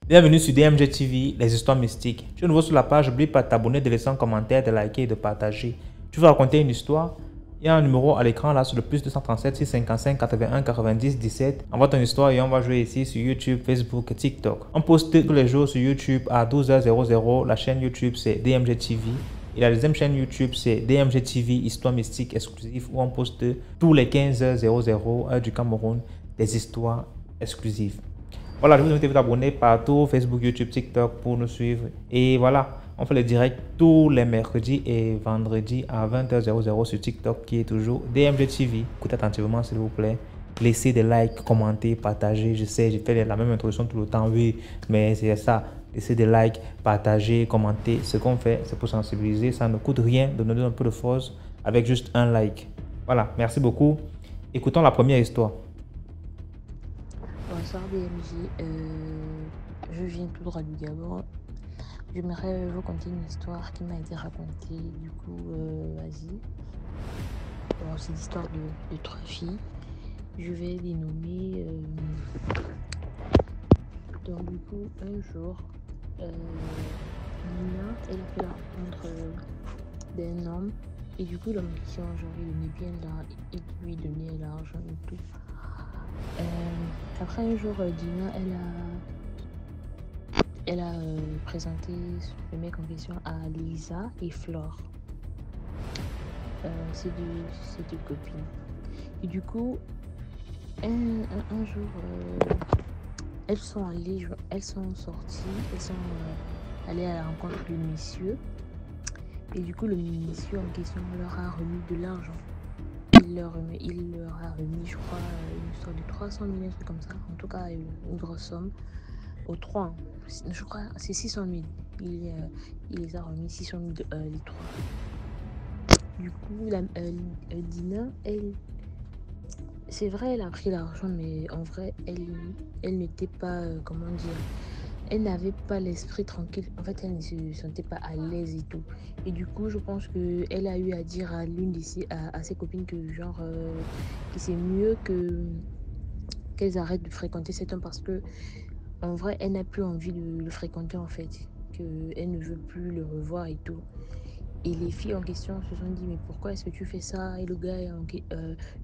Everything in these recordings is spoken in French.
Bienvenue sur DMG TV, les histoires mystiques. Si tu es nouveau sur la page, n'oublie pas de t'abonner, de laisser un commentaire, de liker et de partager. Tu veux raconter une histoire? Il y a un numéro à l'écran là sur le plus 237 655 81 90 17. Envoie ton histoire et on va jouer ici sur YouTube, Facebook et TikTok. On poste tous les jours sur YouTube à 12h00. La chaîne YouTube c'est DMG TV. Et la deuxième chaîne YouTube c'est DMG TV, histoire mystique exclusive, où on poste tous les 15h00 heure du Cameroun des histoires exclusives. Voilà, je vous invite à vous abonner partout, Facebook, YouTube, TikTok pour nous suivre. Et voilà, on fait le direct tous les mercredis et vendredis à 20h00 sur TikTok qui est toujours DMG TV. Écoutez attentivement s'il vous plaît. Laissez des likes, commentez, partagez. Je sais, j'ai fait la même introduction tout le temps, oui, mais c'est ça. Laissez des likes, partagez, commentez. Ce qu'on fait, c'est pour sensibiliser. Ça ne coûte rien de nous donner un peu de force avec juste un like. Voilà, merci beaucoup. Écoutons la première histoire. Bonsoir BMJ, je viens tout droit du Gabon. J'aimerais vous conter une histoire qui m'a été racontée, du coup, vas-y. Bon, c'est l'histoire de trois filles. Je vais les nommer. Donc, du coup, un jour, Nina, elle a fait la rencontre d'un homme. Et du coup, l'homme qui a donné bien là, et lui donnait l'argent et tout. Après un jour, Dina, elle a présenté le mec en question à Lisa et Flore. C'est deux copines. Et du coup, un jour, elles sont sorties, elles sont allées à la rencontre du monsieur. Et du coup, le monsieur en question leur a remis de l'argent. Il leur a remis, je crois, une sorte de 300 000, un truc comme ça. En tout cas, une grosse somme. Aux trois, hein. Je crois, c'est 600 000. Il les a remis 600 000, les trois. Du coup, Dina, elle, c'est vrai, elle a pris l'argent, mais en vrai, elle n'était pas, comment dire, elle n'avait pas l'esprit tranquille. En fait, elle ne se sentait pas à l'aise et tout. Et du coup, je pense qu'elle a eu à dire à l'une à ses copines que genre, que c'est mieux qu'elles arrêtent de fréquenter cet homme parce que, en vrai, elle n'a plus envie de le fréquenter en fait. Qu'elle ne veut plus le revoir et tout. Et les filles en question se sont dit, mais pourquoi est-ce que tu fais ça? Et le gars,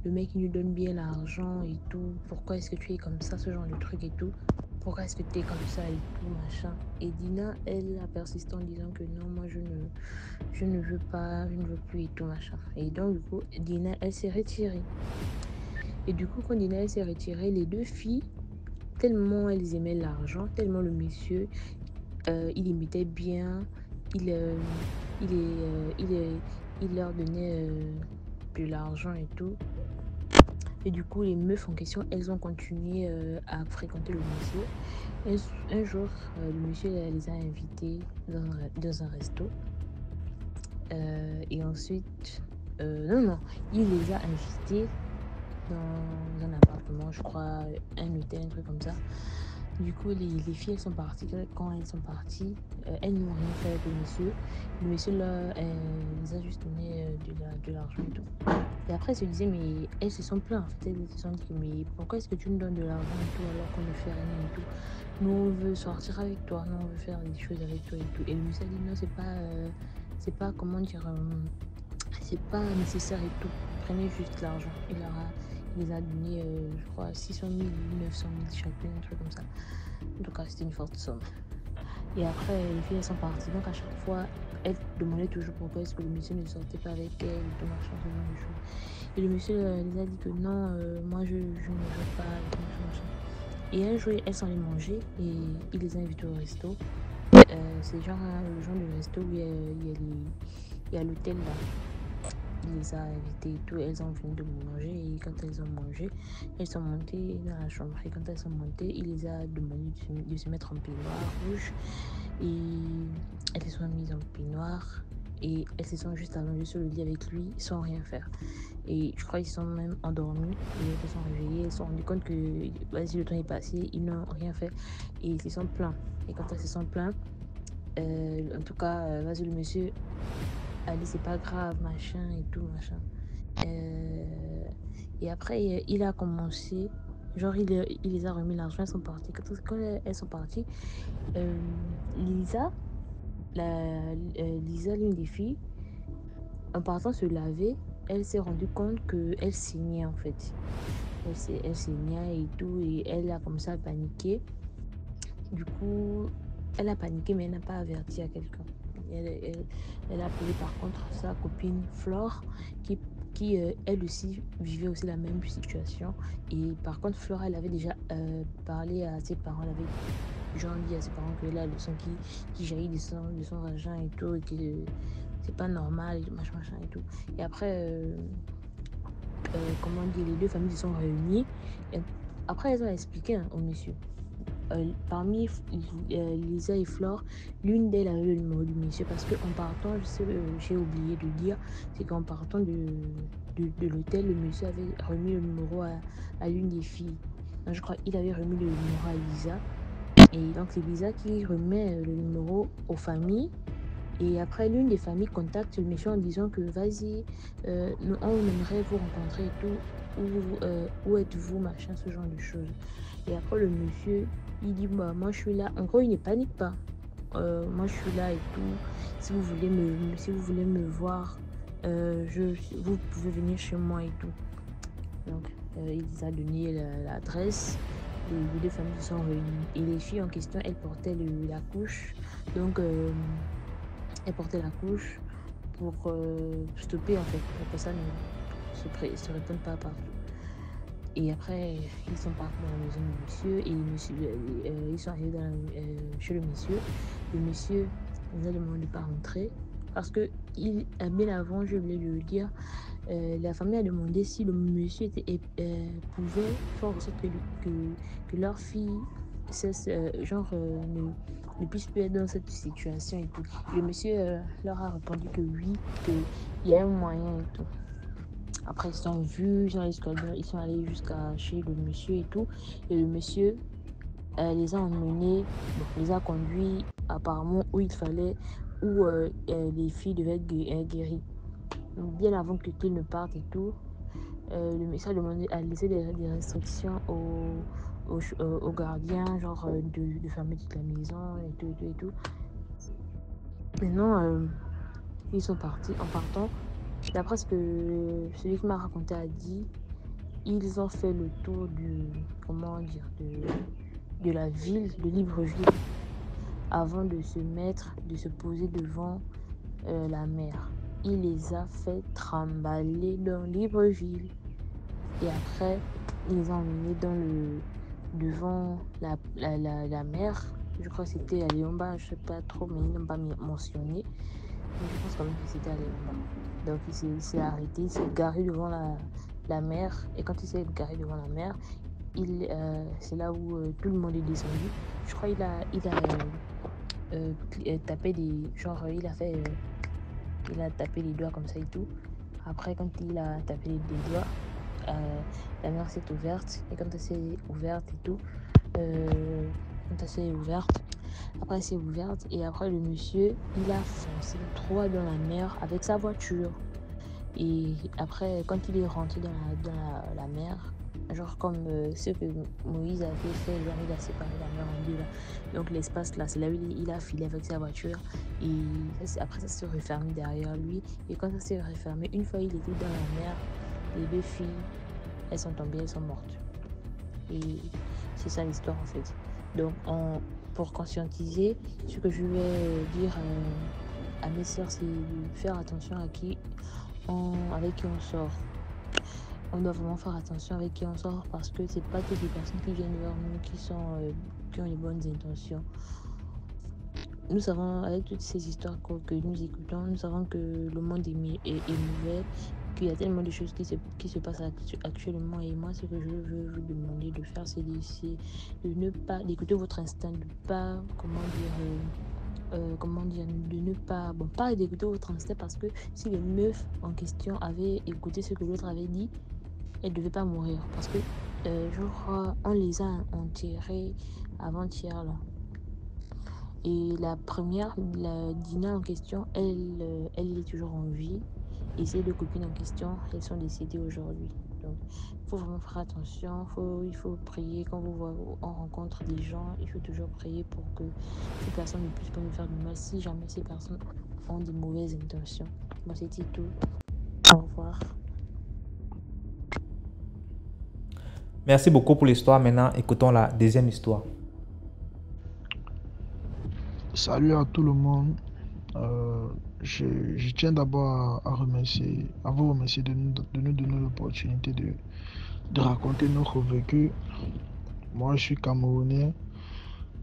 le mec, il nous donne bien l'argent et tout. Pourquoi est-ce que tu es comme ça, ce genre de truc et tout? Pourquoi est-ce que tu es comme ça et tout, machin? Et Dina, elle a persisté en disant que non, moi, je ne veux pas, je ne veux plus et tout, machin. Et donc, du coup, Dina, elle s'est retirée. Et du coup, quand Dina, elle s'est retirée, les deux filles, tellement elles aimaient l'argent, tellement le monsieur, il imitait bien, il leur donnait de l'argent et tout. Et du coup, les meufs en question, elles ont continué à fréquenter le monsieur. Un jour, le monsieur les a invités dans un resto. Et ensuite, non, il les a invités dans un appartement, je crois, un hôtel, un truc comme ça. Du coup, les filles, elles sont parties. Quand elles sont parties, elles n'ont rien fait avec le monsieur. Le monsieur, là, les a juste donné de l'argent et tout. Et après, elles se disaient, mais elles se sont plaintes. En fait, elles se sont dit, mais pourquoi est-ce que tu nous donnes de l'argent et tout alors qu'on ne fait rien et tout? Nous, on veut sortir avec toi. Nous, on veut faire des choses avec toi et tout. Et le monsieur a dit, non, c'est pas, comment dire, c'est pas nécessaire et tout. Prenez juste l'argent. Il les a donné, je crois, 600 000 ou 900 000 chacune, un truc comme ça. En tout cas, c'était une forte somme. Et après, les filles, elles sont parties. Donc, à chaque fois, elles demandaient toujours pourquoi est-ce que le monsieur ne sortait pas avec elles, tout machin, ce genre de choses. Et le monsieur les a dit que non, moi, je ne veux pas, tout machin. Et un jour, elles sont allées manger et il les a invitées au resto. C'est genre le genre de resto où il y a l'hôtel là. Il les a invitées et tout, elles ont fini de manger et quand elles ont mangé, elles sont montées dans la chambre et quand elles sont montées, il les a demandé de se mettre en peignoir rouge et elles se sont mises en peignoir et elles se sont juste allongées sur le lit avec lui sans rien faire. Et je crois qu'ils sont même endormis et elles se sont réveillées, elles se sont rendues compte que vas-y, le temps est passé, ils n'ont rien fait et ils se sont plaints. Et quand elles se sont plaints, en tout cas, vas-y, le monsieur a dit c'est pas grave, machin et tout, machin. Et Et après, il a commencé, genre, il les a remis l'argent, elles sont parties. Quand elles sont parties, Lisa, Lisa, l'une des filles, en partant se laver, elle s'est rendue compte qu'elle saignait en fait. Elle saignait et tout, et elle a commencé à paniquer. Du coup, elle a paniqué, mais elle n'a pas averti à quelqu'un. Elle a appelé par contre sa copine Flore, qui elle aussi vivait aussi la même situation. Et par contre, Flore, elle avait déjà parlé à ses parents, elle avait genre dit à ses parents que là, le sang qui jaillit de son vagin et tout, et que c'est pas normal, et machin, machin et tout. Et après, comment dire, les deux familles se sont réunies. Et après, elles ont expliqué au monsieur. Parmi Lisa et Flore, l'une d'elles avait le numéro du monsieur parce qu'en partant, j'ai oublié de dire, c'est qu'en partant de l'hôtel, le monsieur avait remis le numéro à l'une des filles. Donc, je crois qu'il avait remis le numéro à Lisa. Et donc, c'est Lisa qui remet le numéro aux familles. Et après, l'une des familles contacte le monsieur en disant que vas-y, on aimerait vous rencontrer et tout, où êtes-vous, machin, ce genre de choses. Et après, le monsieur, il dit, bah, moi je suis là. En gros, il ne panique pas. Moi je suis là et tout. Si vous voulez me voir, vous pouvez venir chez moi et tout. Donc, il les a donné l'adresse. Les deux familles se sont réunies. Et les filles en question, elles portaient la couche. Donc, elle portait la couche pour stopper en fait, pour que ça ne se répande pas partout. Et après, ils sont partis dans la maison du monsieur et ils sont arrivés chez le monsieur. Le monsieur nous a demandé de ne pas rentrer parce que bien avant, je voulais le dire, la famille a demandé si le monsieur pouvait faire en sorte que leur fille ne puisse plus être dans cette situation et tout. Le monsieur leur a répondu que oui, qu'il y a un moyen et tout. Après, ils sont vus, ils sont allés jusqu'à chez le monsieur et tout. Et le monsieur les a emmenés, les a conduits apparemment où il fallait, où les filles devaient être guéries. Bien avant que qu'ils ne partent et tout, le monsieur a laissé des restrictions aux gardiens, genre de fermer toute la maison et tout, et tout, et tout. Maintenant, ils sont partis. En partant, d'après ce que celui qui m'a raconté a dit, ils ont fait le tour de la ville, de Libreville, avant de se poser devant la mer. Il les a fait trimballer dans Libreville. Et après, ils les ont emmenés devant la mer. Je crois que c'était à Léomba, je ne sais pas trop, mais ils n'ont pas mentionné. Mais je pense quand même que c'était à Léomba. Donc il s'est arrêté, il s'est garé devant la mer. Et quand il s'est garé devant la mer, c'est là où tout le monde est descendu. Je crois qu'il a tapé il a tapé les doigts comme ça et tout. Après, quand il a tapé les doigts, la mer s'est ouverte. Et quand elle s'est ouverte et tout, après elle s'est ouverte. Et après, le monsieur, il a foncé droit dans la mer avec sa voiture. Et après, quand il est rentré dans la mer, genre comme ce que Moïse avait fait, genre il a séparé la mer en deux là. Donc l'espace là, c'est là où il a filé avec sa voiture. Et après ça s'est refermé derrière lui. Et quand ça s'est refermé, une fois il était dans la mer, les deux filles, elles sont tombées, elles sont mortes. Et c'est ça l'histoire en fait. Donc pour conscientiser, ce que je vais dire à mes sœurs, c'est de faire attention avec qui on sort. On doit vraiment faire attention avec qui on sort parce que c'est pas toutes les personnes qui viennent vers nous qui ont les bonnes intentions. Nous savons, avec toutes ces histoires que nous écoutons, nous savons que le monde est mauvais, qu'il y a tellement de choses qui se passent actuellement. Et moi, ce que je veux vous demander de faire, c'est d'écouter votre instinct, de pas, de ne pas, pas d'écouter votre instinct parce que si les meufs en question avaient écouté ce que l'autre avait dit, elles ne devaient pas mourir parce que je crois on les a enterrées avant-hier là. Et la première, la Dina en question, elle est toujours en vie. Et ces deux copines en question, elles sont décédées aujourd'hui. Donc faut vraiment faire attention. Il faut prier quand on rencontre des gens. Il faut toujours prier pour que ces personnes ne puissent pas nous faire du mal si jamais ces personnes ont de mauvaises intentions. Moi, c'était tout. Au revoir. Merci beaucoup pour l'histoire. Maintenant, écoutons la deuxième histoire. Salut à tout le monde. Euh, je tiens d'abord à vous remercier de nous donner l'opportunité de raconter notre vécu. Moi, je suis Camerounais.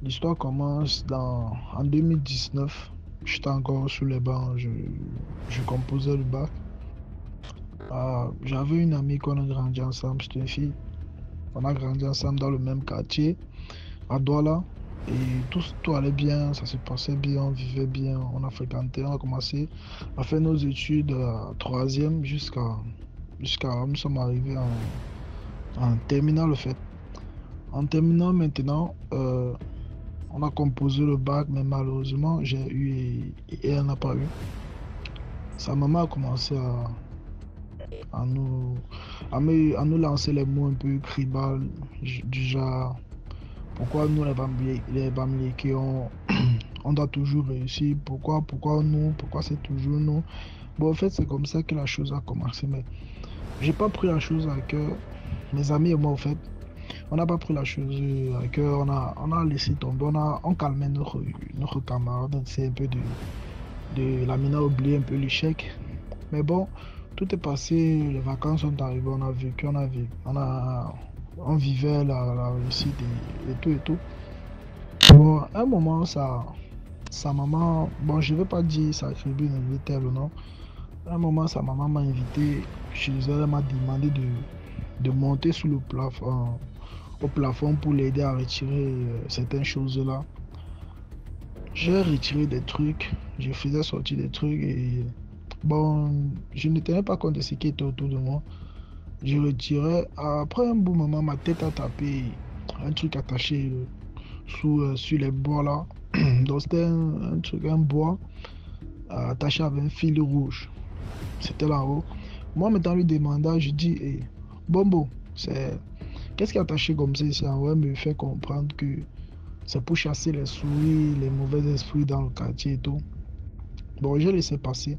L'histoire commence en 2019. J'étais encore sous les bancs. Je composais le bac. J'avais une amie qu'on a grandi ensemble. C'était une fille. On a grandi ensemble dans le même quartier, à Douala. Et tout allait bien, ça se passait bien, on vivait bien, on a fréquenté, on a commencé à faire nos études troisième jusqu'à nous sommes arrivés en terminale, en fait. En terminant maintenant, on a composé le bac, mais malheureusement, j'ai eu et elle n'a pas eu. Sa maman a commencé à nous, à nous lancer les mots un peu cribal, du genre, pourquoi nous les Bamileke, on doit toujours réussir, pourquoi nous, pourquoi c'est toujours nous. Bon, en fait, c'est comme ça que la chose a commencé, mais j'ai pas pris la chose à cœur. Mes amis et moi, en fait, on n'a pas pris la chose à cœur, on a laissé tomber, on calmait notre camarade, c'est un peu de la mine à oublier un peu l'échec. Mais bon, tout est passé, les vacances sont arrivées, on a vécu, on vivait la réussite et tout et tout. Bon, à un moment, sa maman, bon, je ne vais pas dire sa tribu tel ou non. À un moment, sa maman m'a invité chez elle, elle m'a demandé de monter sous le plafond, au plafond pour l'aider à retirer certaines choses-là. J'ai retiré des trucs, je faisais sortir des trucs et bon, je ne tenais pas compte de ce qui était autour de moi. Je retirais. Après un bon moment, ma tête a tapé un truc attaché sur les bois là. Donc c'était un truc, un bois attaché avec un fil rouge. C'était là-haut. Moi, maintenant, lui demandant, je dis, Bombo, qu'est-ce qui est attaché comme ça ici? Ouais, me fait comprendre que c'est pour chasser les souris, les mauvais esprits dans le quartier et tout. Bon, j'ai laissé passer.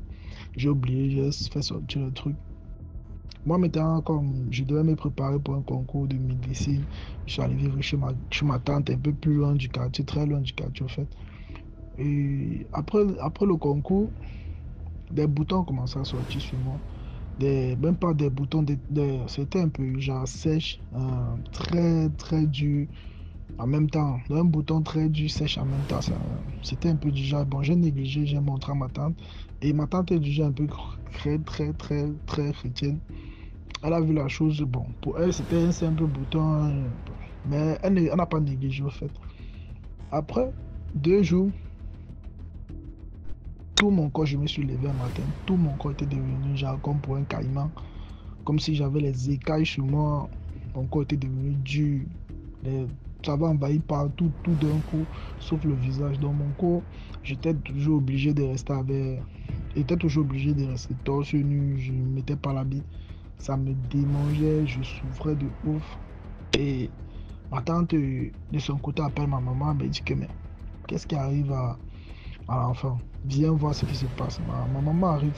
J'ai oublié, j'ai fait sortir le truc. Moi, maintenant, comme je devais me préparer pour un concours de médecine, je suis arrivé chez ma tante, un peu plus loin du quartier, très loin du quartier, en fait. Et après le concours, des boutons ont commencé à sortir sur moi. Même pas des boutons, c'était un peu genre sèche, très, très dur en même temps. Un bouton très dur, sèche en même temps. C'était un peu du genre, bon, j'ai négligé, j'ai montré à ma tante. Et ma tante est du genre un peu très, très, très, très chrétienne. Elle a vu la chose, bon, pour elle, c'était un simple bouton, mais elle n'a pas négligé, au fait. Après 2 jours, tout mon corps, je me suis levé un matin, tout mon corps était devenu genre comme pour un caïman, comme si j'avais les écailles sur moi, mon corps était devenu dur, ça va envahir partout, tout d'un coup, sauf le visage. Dans mon corps, j'étais toujours obligé de rester torse nu, je ne mettais pas l'habit. Ça me démangeait, je souffrais de ouf. Et ma tante, de son côté, appelle ma maman, elle me dit que mais qu'est-ce qui arrive à l'enfant? Viens voir ce qui se passe. Ma maman arrive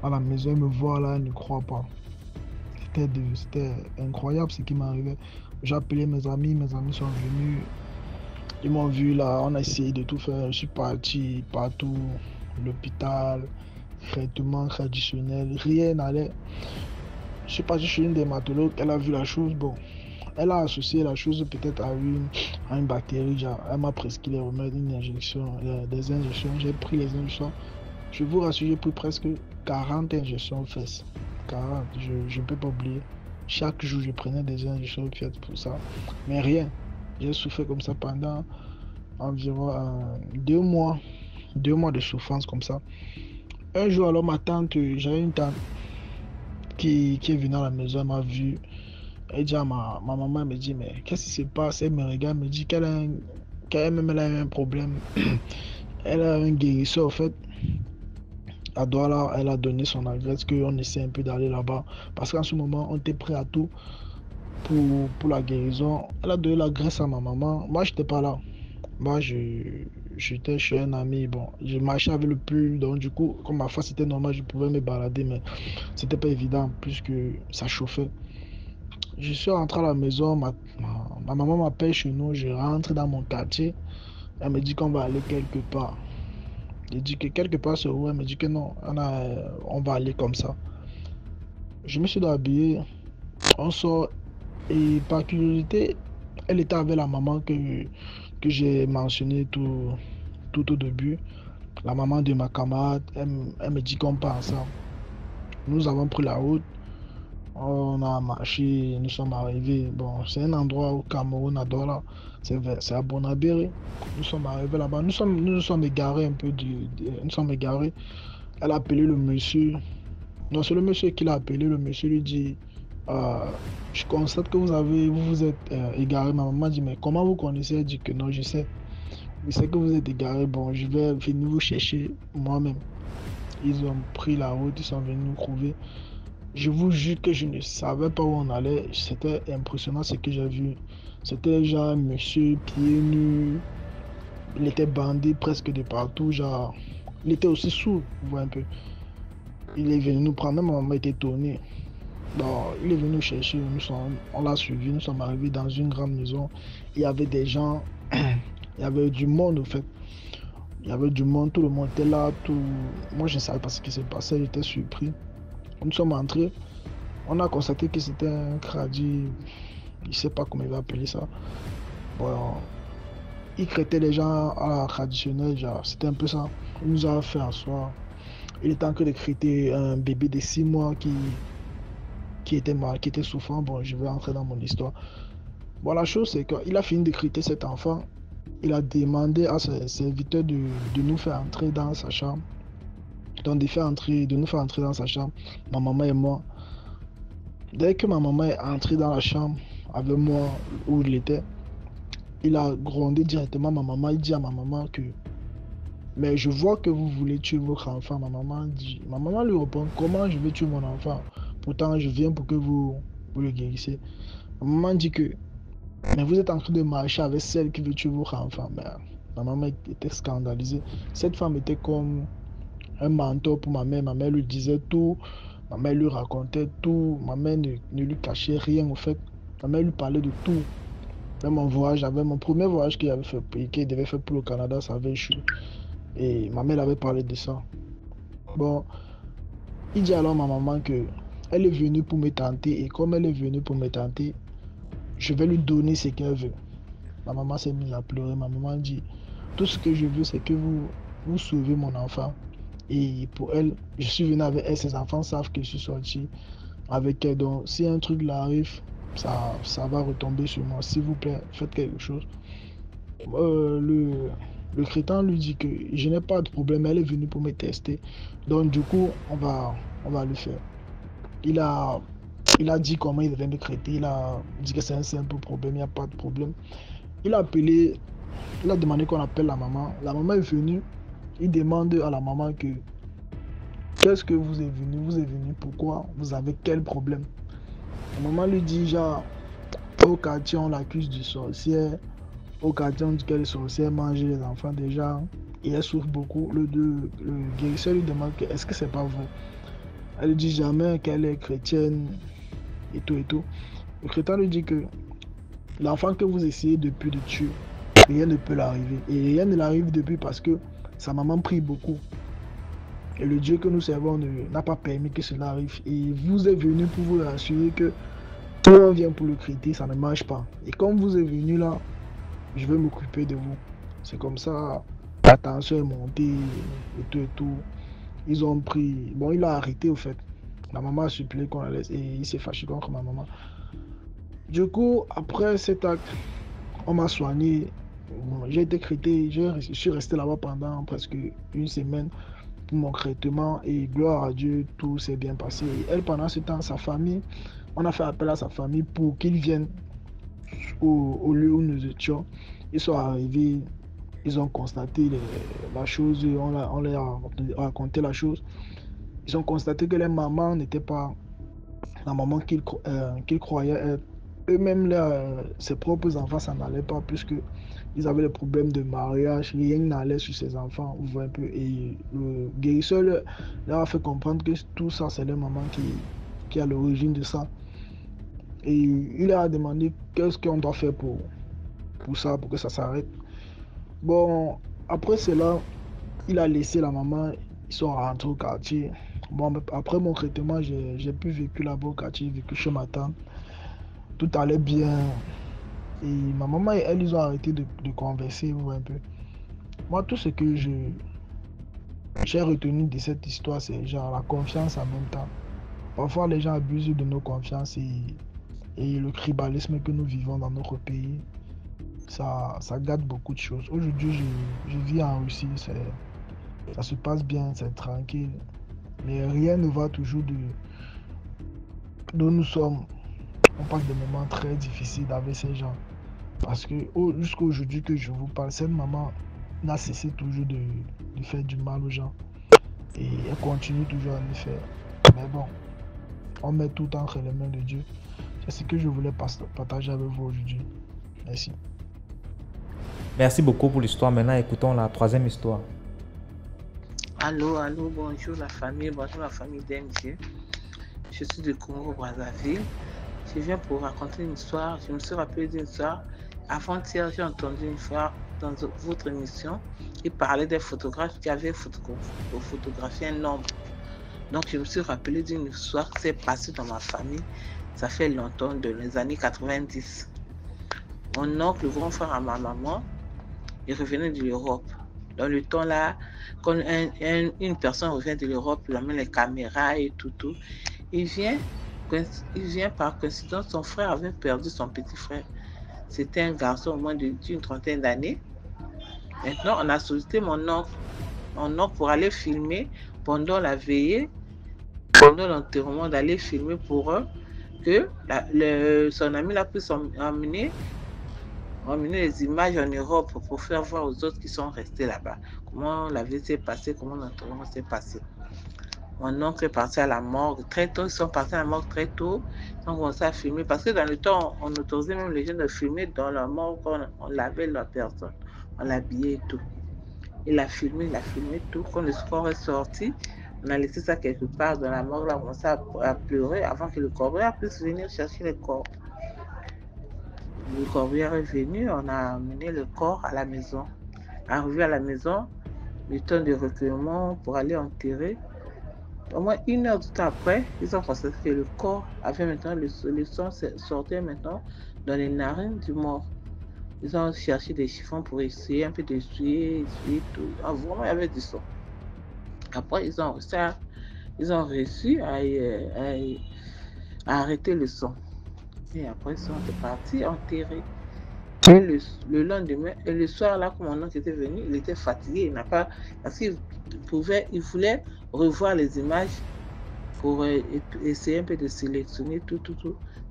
à la maison, elle me voit là, elle ne croit pas. C'était incroyable ce qui m'arrivait. J'ai appelé mes amis sont venus. Ils m'ont vu là, on a essayé de tout faire. Je suis parti partout, l'hôpital, traitement traditionnel, rien n'allait. Je suis parti chez une dermatologue, elle a vu la chose, bon, elle a associé la chose peut-être à une bactérie, genre, elle m'a prescrit les remèdes, une injection, des injections, j'ai pris les injections. Je vous rassure, j'ai pris presque 40 injections aux fesses. 40, je ne peux pas oublier. Chaque jour, je prenais des injections aux fesses pour ça, mais rien. J'ai souffert comme ça pendant environ 2 mois, 2 mois de souffrance comme ça. Un jour, alors, j'avais une tante qui est venue à la maison, elle m'a vu. Elle dit à ma maman, elle me dit, mais qu'est-ce qui se passe? Elle me regarde, elle me dit qu'elle a un problème. Elle a un guérisseur, en fait. À Douala, elle a donné son adresse qu'on essaie un peu d'aller là-bas. Parce qu'en ce moment, on était prêt à tout pour la guérison. Elle a donné la graisse à ma maman. Moi, je n'étais pas là. Moi, j'étais chez un ami. Bon, je marchais avec le pull. Donc, du coup, comme ma face était normale, je pouvais me balader. Mais c'était pas évident puisque ça chauffait. Je suis rentré à la maison. Ma maman m'appelle chez nous. Je rentre dans mon quartier. Elle me dit qu'on va aller quelque part. J'ai dit que quelque part, c'est où? Elle me dit que non, on va aller comme ça. Je me suis habillé, on sort et par curiosité, elle était avec la maman que j'ai mentionné tout au début. La maman de ma camarade, elle me dit qu'on part ensemble. Nous avons pris la route, on a marché, nous sommes arrivés. Bon, c'est un endroit au Cameroun, à Douala, c'est à Bonabéré. Nous sommes arrivés là-bas, nous sommes égarés un peu, nous sommes égarés. Elle a appelé le monsieur. Non, c'est le monsieur qui l'a appelé. Le monsieur lui dit, euh, je constate que vous vous êtes égaré. Ma maman dit, mais comment vous connaissez? Elle dit que non, je sais. Je sais que vous êtes égaré. Bon, je vais venir vous chercher moi-même. Ils ont pris la route, ils sont venus nous trouver. Je vous jure que je ne savais pas où on allait. C'était impressionnant ce que j'ai vu. C'était genre un monsieur pieds nus. Il était bandé presque de partout. Genre, il était aussi sourd, vous voyez un peu. Il est venu nous prendre. Même ma maman était étonnée. Bon, il est venu nous chercher, on l'a suivi, nous sommes arrivés dans une grande maison. Il y avait des gens, il y avait du monde au fait. Il y avait du monde, tout le monde était là. Moi, je ne savais pas ce qui s'est passé, j'étais surpris. Nous sommes entrés, on a constaté que c'était un kradi, je ne sais pas comment il va appeler ça. Bon, il traitait les gens à la traditionnelle, genre, c'était un peu ça. Il nous a fait asseoir. Il était en train de traiter un bébé de 6 mois qui était souffrant. Bon, je vais entrer dans mon histoire. Bon, la chose, c'est qu'il a fini d'écrire cet enfant. Il a demandé à ses serviteurs de nous faire entrer dans sa chambre. Donc, de nous faire entrer dans sa chambre, ma maman et moi. Dès que ma maman est entrée dans la chambre avec moi où il était, il a grondé directement ma maman. Il dit à ma maman que, mais je vois que vous voulez tuer votre enfant. Ma maman lui répond, comment je vais tuer mon enfant? Pourtant, je viens pour que vous le guérissez. Ma maman dit que, mais vous êtes en train de marcher avec celle qui veut tuer votre enfant. Mais ma maman était scandalisée. Cette femme était comme un mentor pour ma mère. Ma mère lui disait tout. Ma mère lui racontait tout. Ma mère ne lui cachait rien en fait. Ma mère lui parlait de tout. Même mon premier voyage qu'il devait faire pour le Canada, ça avait échoué. Et ma mère avait parlé de ça. Bon, il dit alors à ma maman que elle est venue pour me tenter. Et comme elle est venue pour me tenter, je vais lui donner ce qu'elle veut. Ma maman s'est mise à pleurer. Ma maman dit, tout ce que je veux, c'est que vous sauvez mon enfant. Et pour elle, je suis venu avec elle. Ses enfants savent que je suis sorti avec elle. Donc, si un truc là arrive, ça va retomber sur moi. S'il vous plaît, faites quelque chose. Le crétin lui dit que je n'ai pas de problème. Elle est venue pour me tester. Donc, du coup, on va le faire. Il a dit comment il devait me traiter. Il a dit que c'est un simple problème, il n'y a pas de problème. Il a appelé, il a demandé qu'on appelle la maman. La maman est venue. Il demande à la maman que qu'est-ce que vous êtes venu? Vous êtes venu pourquoi? Vous avez quel problème? La maman lui dit genre au quartier on l'accuse du sorcier. Au quartier on dit que les sorcières mangent les enfants déjà. Et elle souffre beaucoup. Le guérisseur lui demande que est-ce que c'est pas vrai? Elle dit jamais qu'elle est chrétienne et tout et tout. Le chrétien lui dit que l'enfant que vous essayez depuis de tuer, rien ne peut l'arriver. Et rien ne l'arrive depuis parce que sa maman prie beaucoup. Et le Dieu que nous servons n'a pas permis que cela arrive. Et vous êtes venu pour vous rassurer que si on vient pour le critiquer, ça ne marche pas. Et comme vous êtes venu là, je vais m'occuper de vous. C'est comme ça, la tension est montée et tout et tout. Ils ont pris. Bon, il a arrêté au fait. La maman a supplié qu'on la laisse et il s'est fâché contre ma maman. Du coup, après cet acte, on m'a soigné. J'ai été traité. Je suis resté là-bas pendant presque une semaine pour mon traitement et gloire à Dieu, tout s'est bien passé. Et elle, pendant ce temps, sa famille, on a fait appel à sa famille pour qu'ils viennent au lieu où nous étions. Ils sont arrivés. Ils ont constaté la chose, on leur a raconté la chose. Ils ont constaté que les mamans n'étaient pas la maman qu'ils croyaient être. Eux-mêmes, ses propres enfants, ça n'allait pas, puisque ils avaient des problèmes de mariage, rien n'allait sur ses enfants, vous voyez un peu. Et le guérisseur leur a fait comprendre que tout ça, c'est les mamans qui est à l'origine de ça. Et il leur a demandé qu'est-ce qu'on doit faire pour ça, pour que ça s'arrête. Bon, après cela, il a laissé la maman, ils sont rentrés au quartier. Bon, après mon traitement, j'ai pu vécu là-bas au quartier, j'ai vécu chez ma tante. Tout allait bien. Et ma maman et elle, ils ont arrêté de converser, vous voyez un peu. Moi, tout ce que j'ai retenu de cette histoire, c'est genre la confiance en même temps. Parfois, les gens abusent de nos confiances et le tribalisme que nous vivons dans notre pays, ça gâte beaucoup de choses. Aujourd'hui, je vis en Russie, ça se passe bien, c'est tranquille. Mais rien ne va toujours d'où nous sommes. On passe des moments très difficiles avec ces gens. Parce que jusqu'à aujourd'hui que je vous parle, cette maman n'a cessé toujours de faire du mal aux gens. Et elle continue toujours à le faire. Mais bon, on met tout entre les mains de Dieu. C'est ce que je voulais partager avec vous aujourd'hui. Merci. Merci beaucoup pour l'histoire. Maintenant, écoutons la troisième histoire. Allô, bonjour la famille DMG. Je suis de Congo-Brazzaville. Je viens pour raconter une histoire. Je me suis rappelé d'une histoire. Avant-hier, j'ai entendu une fois dans votre émission, il parlait des photographes qui avaient photographié un homme. Donc, je me suis rappelé d'une histoire qui s'est passée dans ma famille. Ça fait longtemps, dans les années 90. Mon oncle, le grand frère à ma maman, il revenait de l'Europe. Dans le temps là, quand une personne revient de l'Europe, il amène les caméras et tout. Il vient par coïncidence, son frère avait perdu son petit frère. C'était un garçon au moins d'une trentaine d'années. Maintenant, on a sollicité mon oncle pour aller filmer pendant la veillée, pendant l'enterrement, d'aller filmer pour eux, que son ami là puisse emmener les images en Europe pour faire voir aux autres qui sont restés là-bas comment la vie s'est passée, comment l'enterrement s'est passé. Mon oncle est parti à la morgue très tôt. Ils sont partis à la morgue très tôt. Ils ont commencé à filmer. Parce que dans le temps, on autorisait même les gens de filmer dans la morgue. On lavait la personne. On l'habillait et tout. Il a filmé tout. Quand le corps est sorti, on a laissé ça quelque part dans la morgue. Là, on a commencé à pleurer avant que le corbeillard puisse venir chercher le corps. Le corbeillard est venu. On a amené le corps à la maison. Arrivé à la maison, le temps de recueillement pour aller enterrer. Au moins 1 heure de temps après, ils ont constaté que le corps avait maintenant, le sang sortait maintenant dans les narines du mort. Ils ont cherché des chiffons pour essayer un peu d'essuyer tout. Ah, vraiment, il y avait du sang. Après, ils ont réussi à arrêter le sang. Et après, ils sont partis enterrer. Et le lendemain, et le soir là, quand mon oncle était venu, il était fatigué. Il n'a pas, parce qu'il voulait revoir les images pour essayer un peu de sélectionner tout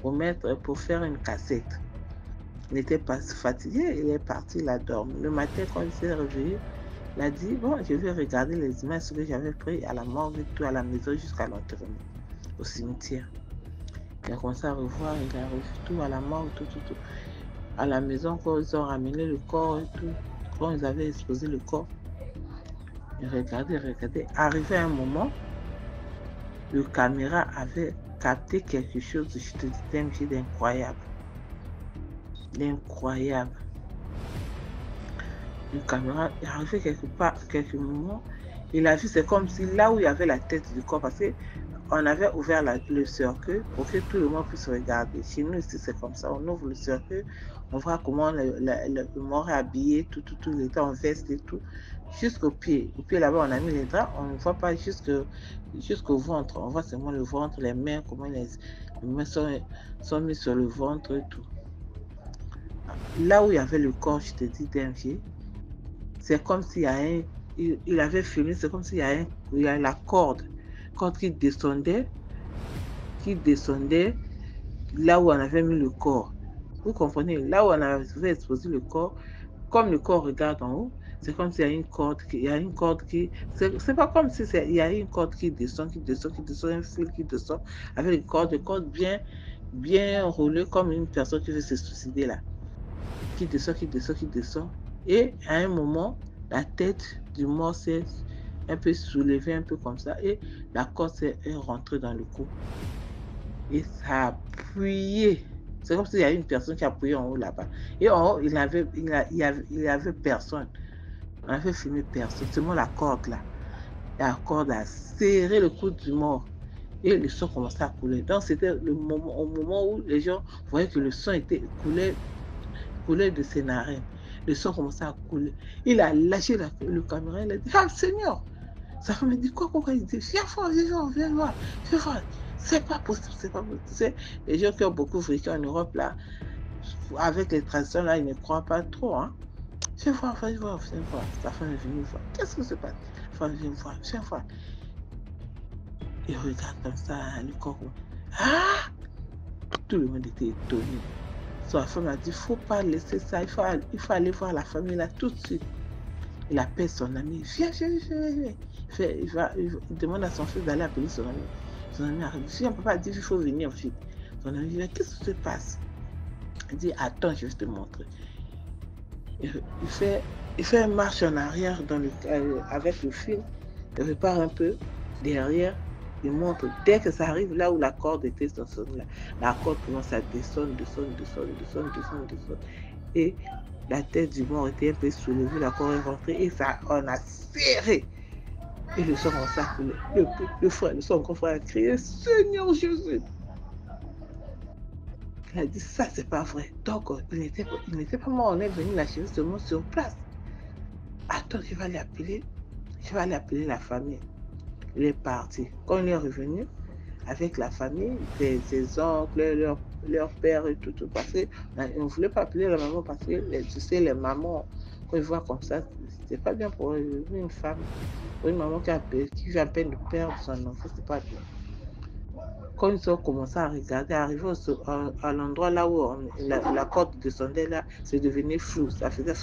pour faire une cassette. Il n'était pas fatigué, il est parti, il a dormi. Le matin, quand il s'est réveillé, il a dit, bon, je vais regarder les images que j'avais prises à la morgue, tout à la maison jusqu'à l'enterrement, au cimetière. Il a commencé à revoir, il a revu tout à la morgue, tout. À la maison, quand ils ont ramené le corps et tout, quand ils avaient exposé le corps, ils regardaient. Arrivé à un moment, le caméra avait capté quelque chose, je te dis, d'incroyable. L'incroyable. Le caméra est arrivé quelques moments, il a vu, c'est comme si là où il y avait la tête du corps, parce qu'on avait ouvert le cercueil pour que tout le monde puisse regarder. Chez nous ici, c'est comme ça, on ouvre le cercueil, on voit comment le mort est habillé, tout, il était en veste et tout, jusqu'au pied. Au pied là-bas, on a mis les draps, on ne voit pas jusqu'au ventre, on voit seulement le ventre, les mains, comment les mains sont mises sur le ventre et tout. Là où il y avait le corps, je te dis, DMG, c'est comme s'il y a il avait filmé, c'est comme s'il y a la corde qui descendait là où on avait mis le corps. Vous comprenez? Là où on avait exposé le corps, comme le corps regarde en haut, C'est comme s'il y a une corde qui... Il y a une corde qui... C'est pas comme si il y a une corde qui descend, un fil qui descend, avec une corde bien roulée, comme une personne qui veut se suicider là. Qui descend. Et à un moment, la tête du mort s'est un peu soulevée, un peu comme ça, et la corde est rentrée dans le cou. Et ça a appuyé. C'est comme s'il y avait une personne qui a appuyé en haut là-bas. Et en haut, il y avait personne. On avait filmé personne. Seulement la corde là. La corde a serré le cou du mort. Et le sang commençait à couler. Donc c'était au moment où les gens voyaient que le sang coulait de ses narines. Le sang commençait à couler. Il a lâché le caméra. Il a dit, ah Seigneur! Sa femme me dit, quoi? Il dit, viens voir. C'est pas possible. Les gens qui ont beaucoup vécu en Europe, là, avec les traditions, là, ils ne croient pas trop. Hein. Viens voir. Sa femme est venue voir. Qu'est-ce que se passe? La femme vient voir. Il regarde comme ça, le corps. Ah! Tout le monde était étonné. Sa femme a dit, il ne faut pas laisser ça. Il faut aller voir la famille, là, tout de suite. Il appelle son ami. Viens. Il demande à son fils d'aller appeler son ami. Son ami arrive. Viens, papa dit qu'il faut venir vite. Son ami dit, qu'est-ce qui se passe? Il dit, attends, je vais te montrer. Il fait une marche en arrière avec le fil. Il repart un peu derrière. Il montre. Dès que ça arrive là où la corde était, la corde commence à descendre. Et la tête du mort était un peu soulevée, la corde est rentrée et ça, on a serré. Et le sang commençait à couler. Son grand frère a crié, Seigneur Jésus! Il a dit, ça c'est pas vrai. Donc, il n'était pas mort, on est venu la chercher seulement sur place. Attends, je vais aller appeler la famille. Il est parti. Quand il est revenu avec la famille, ses oncles, leur père et tout, parce qu'on ne voulait pas appeler la maman parce que, tu sais, les mamans, quand ils voient comme ça, c'est pas bien pour une femme, pour une maman qui vient à peine de perdre son enfant, c'est pas bien. Quand ils ont commencé à regarder, arrivé à l'endroit là où la corde descendait là, c'est devenu flou, ça faisait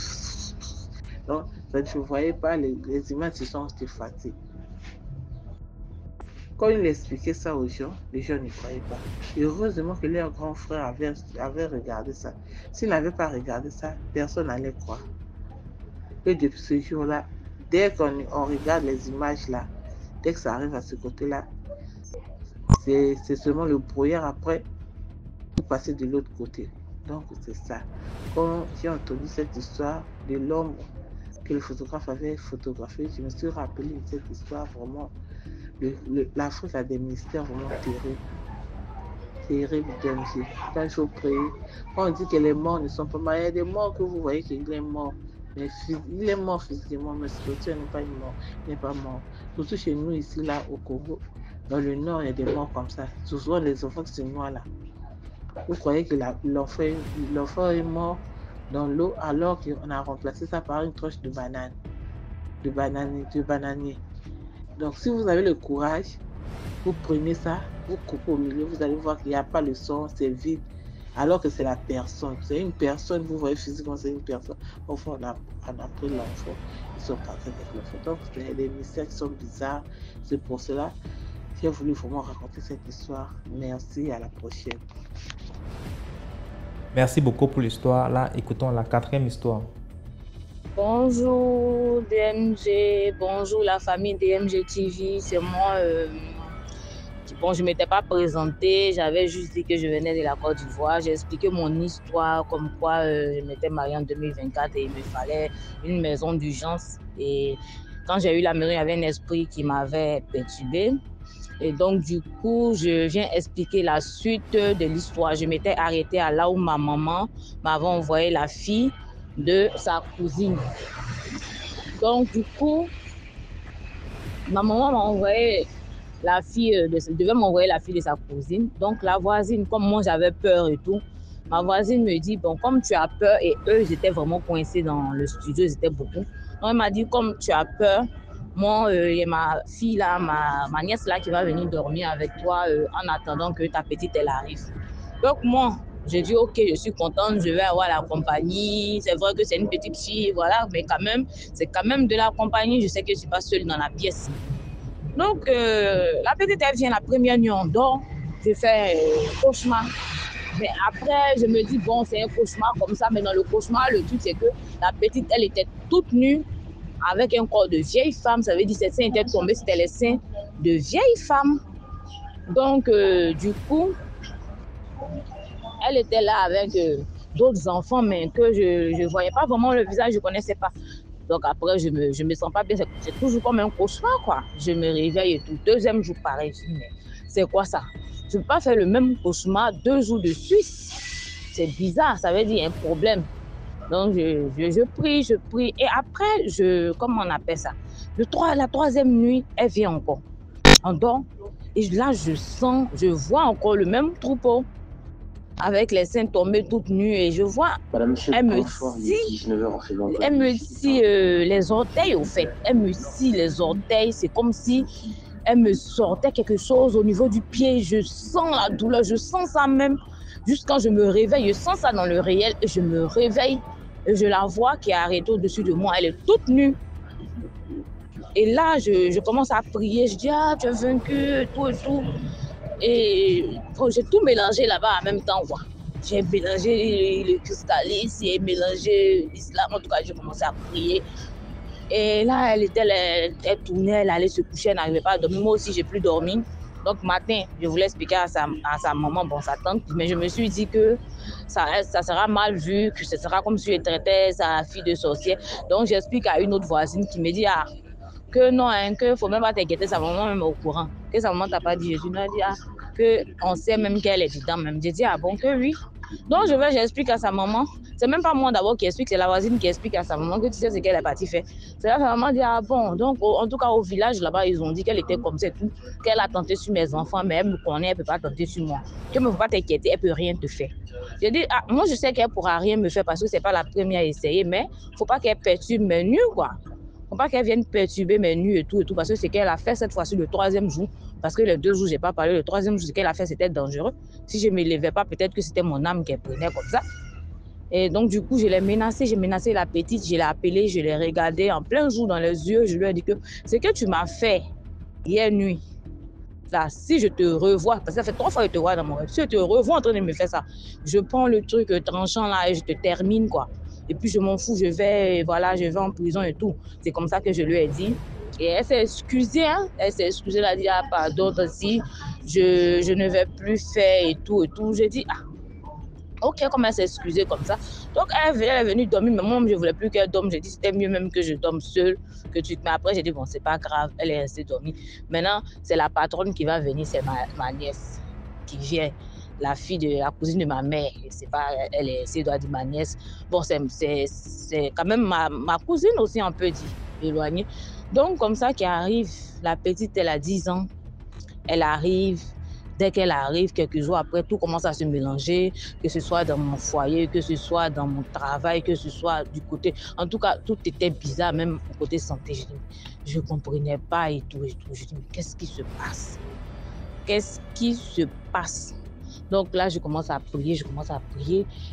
donc, je ne voyais pas, les images se sont effacées. Quand il expliquait ça aux gens, les gens n'y croyaient pas. Et heureusement que leur grand frère avait regardé ça. S'il n'avait pas regardé ça, personne n'allait croire. Et depuis ce jour-là, dès qu'on regarde les images là, dès que ça arrive à ce côté-là, c'est seulement le brouillard après pour passer de l'autre côté. Donc c'est ça. Quand j'ai entendu cette histoire de l'ombre que le photographe avait photographié, je me suis rappelé de cette histoire vraiment. L'Afrique a des mystères vraiment terribles, dangereux. Quand il faut prier, quand on dit que les morts ne sont pas morts, il y a des morts que vous voyez qu'il est mort. Mais il est mort physiquement, mais spirituellement, il n'est pas mort. Surtout chez nous, ici, là, au Congo, dans le nord, il y a des morts comme ça. Souvent, les enfants qui se noient là. Vous croyez que l'enfant est mort dans l'eau alors qu'on a remplacé ça par une tranche de banane, de bananier. Donc, si vous avez le courage, vous prenez ça, vous coupez au milieu, vous allez voir qu'il n'y a pas le sang, c'est vide, alors que c'est la personne. C'est une personne, vous voyez physiquement, c'est une personne. Enfin, on a pris l'enfant, ils sont partis avec l'enfant. Donc, il y a des mystères qui sont bizarres. C'est pour cela que j'ai voulu vraiment raconter cette histoire. Merci, à la prochaine. Merci beaucoup pour l'histoire. Là, écoutons la 4e histoire. Bonjour DMG, bonjour la famille DMG TV, c'est moi. Bon, je ne m'étais pas présentée, j'avais juste dit que je venais de la Côte d'Ivoire. J'ai expliqué mon histoire, comme quoi je m'étais mariée en 2024 et il me fallait une maison d'urgence. Et quand j'ai eu la maison, il y avait un esprit qui m'avait perturbée. Et donc, du coup, je viens expliquer la suite de l'histoire. Je m'étais arrêtée à là où ma maman m'avait envoyé la fille de sa cousine. Donc, du coup, ma maman m'a envoyé la fille, devait m'envoyer la fille de sa cousine. Donc, la voisine, comme moi, j'avais peur et tout, ma voisine me dit, bon, comme tu as peur, et eux, ils étaient vraiment coincés dans le studio, ils étaient beaucoup. Donc, elle m'a dit, comme tu as peur, moi, il y a ma fille là, ma nièce là, qui va venir dormir avec toi en attendant que ta petite, elle arrive. Donc, moi, Je dis, ok, je suis contente, je vais avoir la compagnie. C'est vrai que c'est une petite fille, voilà, mais quand même, c'est quand même de la compagnie. Je sais que je ne suis pas seule dans la pièce. Donc, la petite, elle vient la première nuit, on dort. Je fais cauchemar. Mais après, je me dis, bon, c'est un cauchemar comme ça. Mais dans le cauchemar, le truc, c'est que la petite, elle était toute nue avec un corps de vieille femme. Ça veut dire que ses seins étaient tombés, c'était les seins de vieille femme. Donc, du coup, elle était là avec d'autres enfants, mais que je ne voyais pas vraiment le visage, je ne connaissais pas. Donc après, je me sens pas bien. C'est toujours comme un cauchemar, quoi. Je me réveille et tout. Deuxième jour, pareil. Je dis, mais c'est quoi ça? Je ne peux pas faire le même cauchemar 2 jours de suite. C'est bizarre, ça veut dire un problème. Donc, je prie. Et après, comment on appelle ça? La troisième nuit, elle vient encore. On dort. Et là, je vois encore le même troupeau avec les seins tombés toutes nues et je vois, elle me scie les orteils au fait, elle me scie les orteils, c'est comme si elle me sortait quelque chose au niveau du pied, je sens la douleur, je sens ça même, juste quand je me réveille, je sens ça dans le réel et je me réveille et je la vois qui est arrêtée au-dessus de moi, elle est toute nue. Et là, je commence à prier, je dis, ah, tu es vaincu, tout et tout. Et j'ai tout mélangé là-bas en même temps, quoi. J'ai mélangé le christalisme, j'ai mélangé l'islam, en tout cas, j'ai commencé à prier. Et là, elle tournait, elle allait se coucher, elle n'arrivait pas à dormir. Moi aussi, j'ai plus dormi. Donc, matin, je voulais expliquer à sa maman, bon, sa tante, mais je me suis dit que ça sera mal vu, que ce sera comme si je traitais sa fille de sorcière. Donc, j'explique à une autre voisine qui me dit, ah, que non, hein, que faut même pas t'inquiéter, sa maman même au courant. Que sa maman t'a pas dit, Jésus n'a dit, ah, que on sait même qu'elle est dedans même. J'ai dit, ah bon, que oui. Donc, j'explique à sa maman. C'est même pas moi d'abord qui explique, c'est la voisine qui explique à sa maman que tu sais ce qu'elle est partie faire. C'est là que sa maman dit, ah bon, donc en tout cas au village là-bas, ils ont dit qu'elle était comme ça, tout, qu'elle a tenté sur mes enfants, mais elle me connaît, elle peut pas tenter sur moi. Que ne faut pas t'inquiéter, elle peut rien te faire. J'ai dit, ah, moi je sais qu'elle pourra rien me faire parce que c'est pas la première à essayer, mais faut pas qu'elle perturbe mes nues, quoi. Faut pas qu'elle vienne perturber mes nuits et tout, parce que c'est qu'elle a fait cette fois-ci le 3e jour, parce que les 2 jours, j'ai pas parlé, le 3e jour, ce qu'elle a fait, c'était dangereux. Si je me levais pas, peut-être que c'était mon âme qu'elle prenait comme ça. Et donc, du coup, je l'ai menacée, j'ai menacé la petite, je l'ai appelée, je l'ai regardée en plein jour dans les yeux, je lui ai dit que ce que tu m'as fait hier nuit, là, si je te revois, parce que ça fait 3 fois que je te vois dans mon rêve, si je te revois en train de me faire ça, je prends le truc tranchant là et je te termine, quoi. Et puis je m'en fous, je vais en prison et tout. C'est comme ça que je lui ai dit. Et elle s'est excusée, hein. Elle s'est excusée, elle a dit, ah pardon, si je ne vais plus faire et tout et tout. J'ai dit, ah, ok, comme elle s'est excusée comme ça. Donc elle est venue dormir, mais moi je ne voulais plus qu'elle dorme. J'ai dit, c'était mieux même que je dorme seule. Mais après j'ai dit, bon, c'est pas grave, elle est restée dormir. Maintenant, c'est la patronne qui va venir, c'est ma nièce qui vient. La fille de la cousine de ma mère, c'est pas elle, c'est doit dire ma nièce. Bon, c'est quand même ma cousine aussi, on peut dire, éloignée. Donc, comme ça qui arrive, la petite, elle a 10 ans. Elle arrive, dès qu'elle arrive, quelques jours après, tout commence à se mélanger, que ce soit dans mon foyer, que ce soit dans mon travail, que ce soit du côté... En tout cas, tout était bizarre, même au côté santé. Je ne comprenais pas et tout. Je dis, mais qu'est-ce qui se passe? Qu'est-ce qui se passe? Donc là, je commence à prier.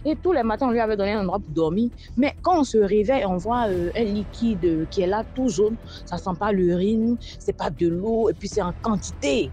Et tous les matins, on lui avait donné un endroit pour dormir. Mais quand on se réveille, on voit un liquide qui est là, tout jaune. Ça ne sent pas l'urine, c'est pas de l'eau, et puis c'est en quantité.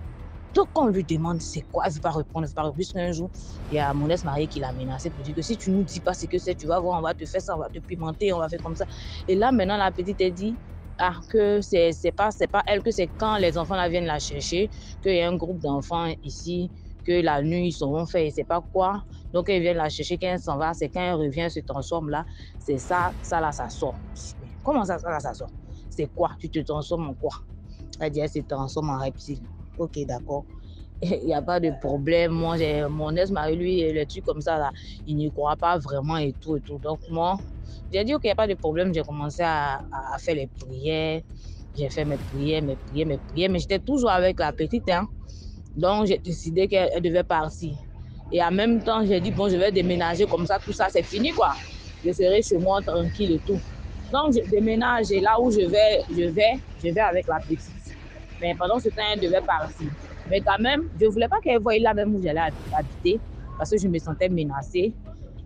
Donc quand on lui demande c'est quoi, elle ne veut pas répondre. Jusqu'un jour, il y a mon ex-mari qui l'a menacé pour dire que si tu ne nous dis pas ce que c'est, tu vas voir, on va te faire ça, on va te pimenter, on va faire comme ça. Et là, maintenant, la petite, elle dit, ah, que c'est pas elle, que c'est quand les enfants là viennent la chercher, qu'il y a un groupe d'enfants ici, que la nuit, ils seront faits, et c'est pas quoi. Donc, ils viennent la chercher, quand elle s'en va, c'est quand elle revient, elle se transforme là, c'est ça là, ça sort. Comment ça là, ça sort? C'est quoi? Tu te transformes en quoi? Elle dit, elle se transforme en reptile. Ok, d'accord. Il n'y a pas de problème. Moi, mon ex-mari, lui, les trucs comme ça, là, il n'y croit pas vraiment et tout et tout. Donc, moi, j'ai dit, ok, il n'y a pas de problème. J'ai commencé à faire les prières. J'ai fait mes prières, mais j'étais toujours avec la petite, hein. Donc, j'ai décidé qu'elle devait partir. Et en même temps, j'ai dit, bon, je vais déménager comme ça, tout ça, c'est fini, quoi. Je serai chez moi tranquille et tout. Donc, je déménage et là où je vais avec la petite. Mais pendant ce temps, elle devait partir. Mais quand même, je ne voulais pas qu'elle voie là même où j'allais habiter. parce que je me sentais menacée.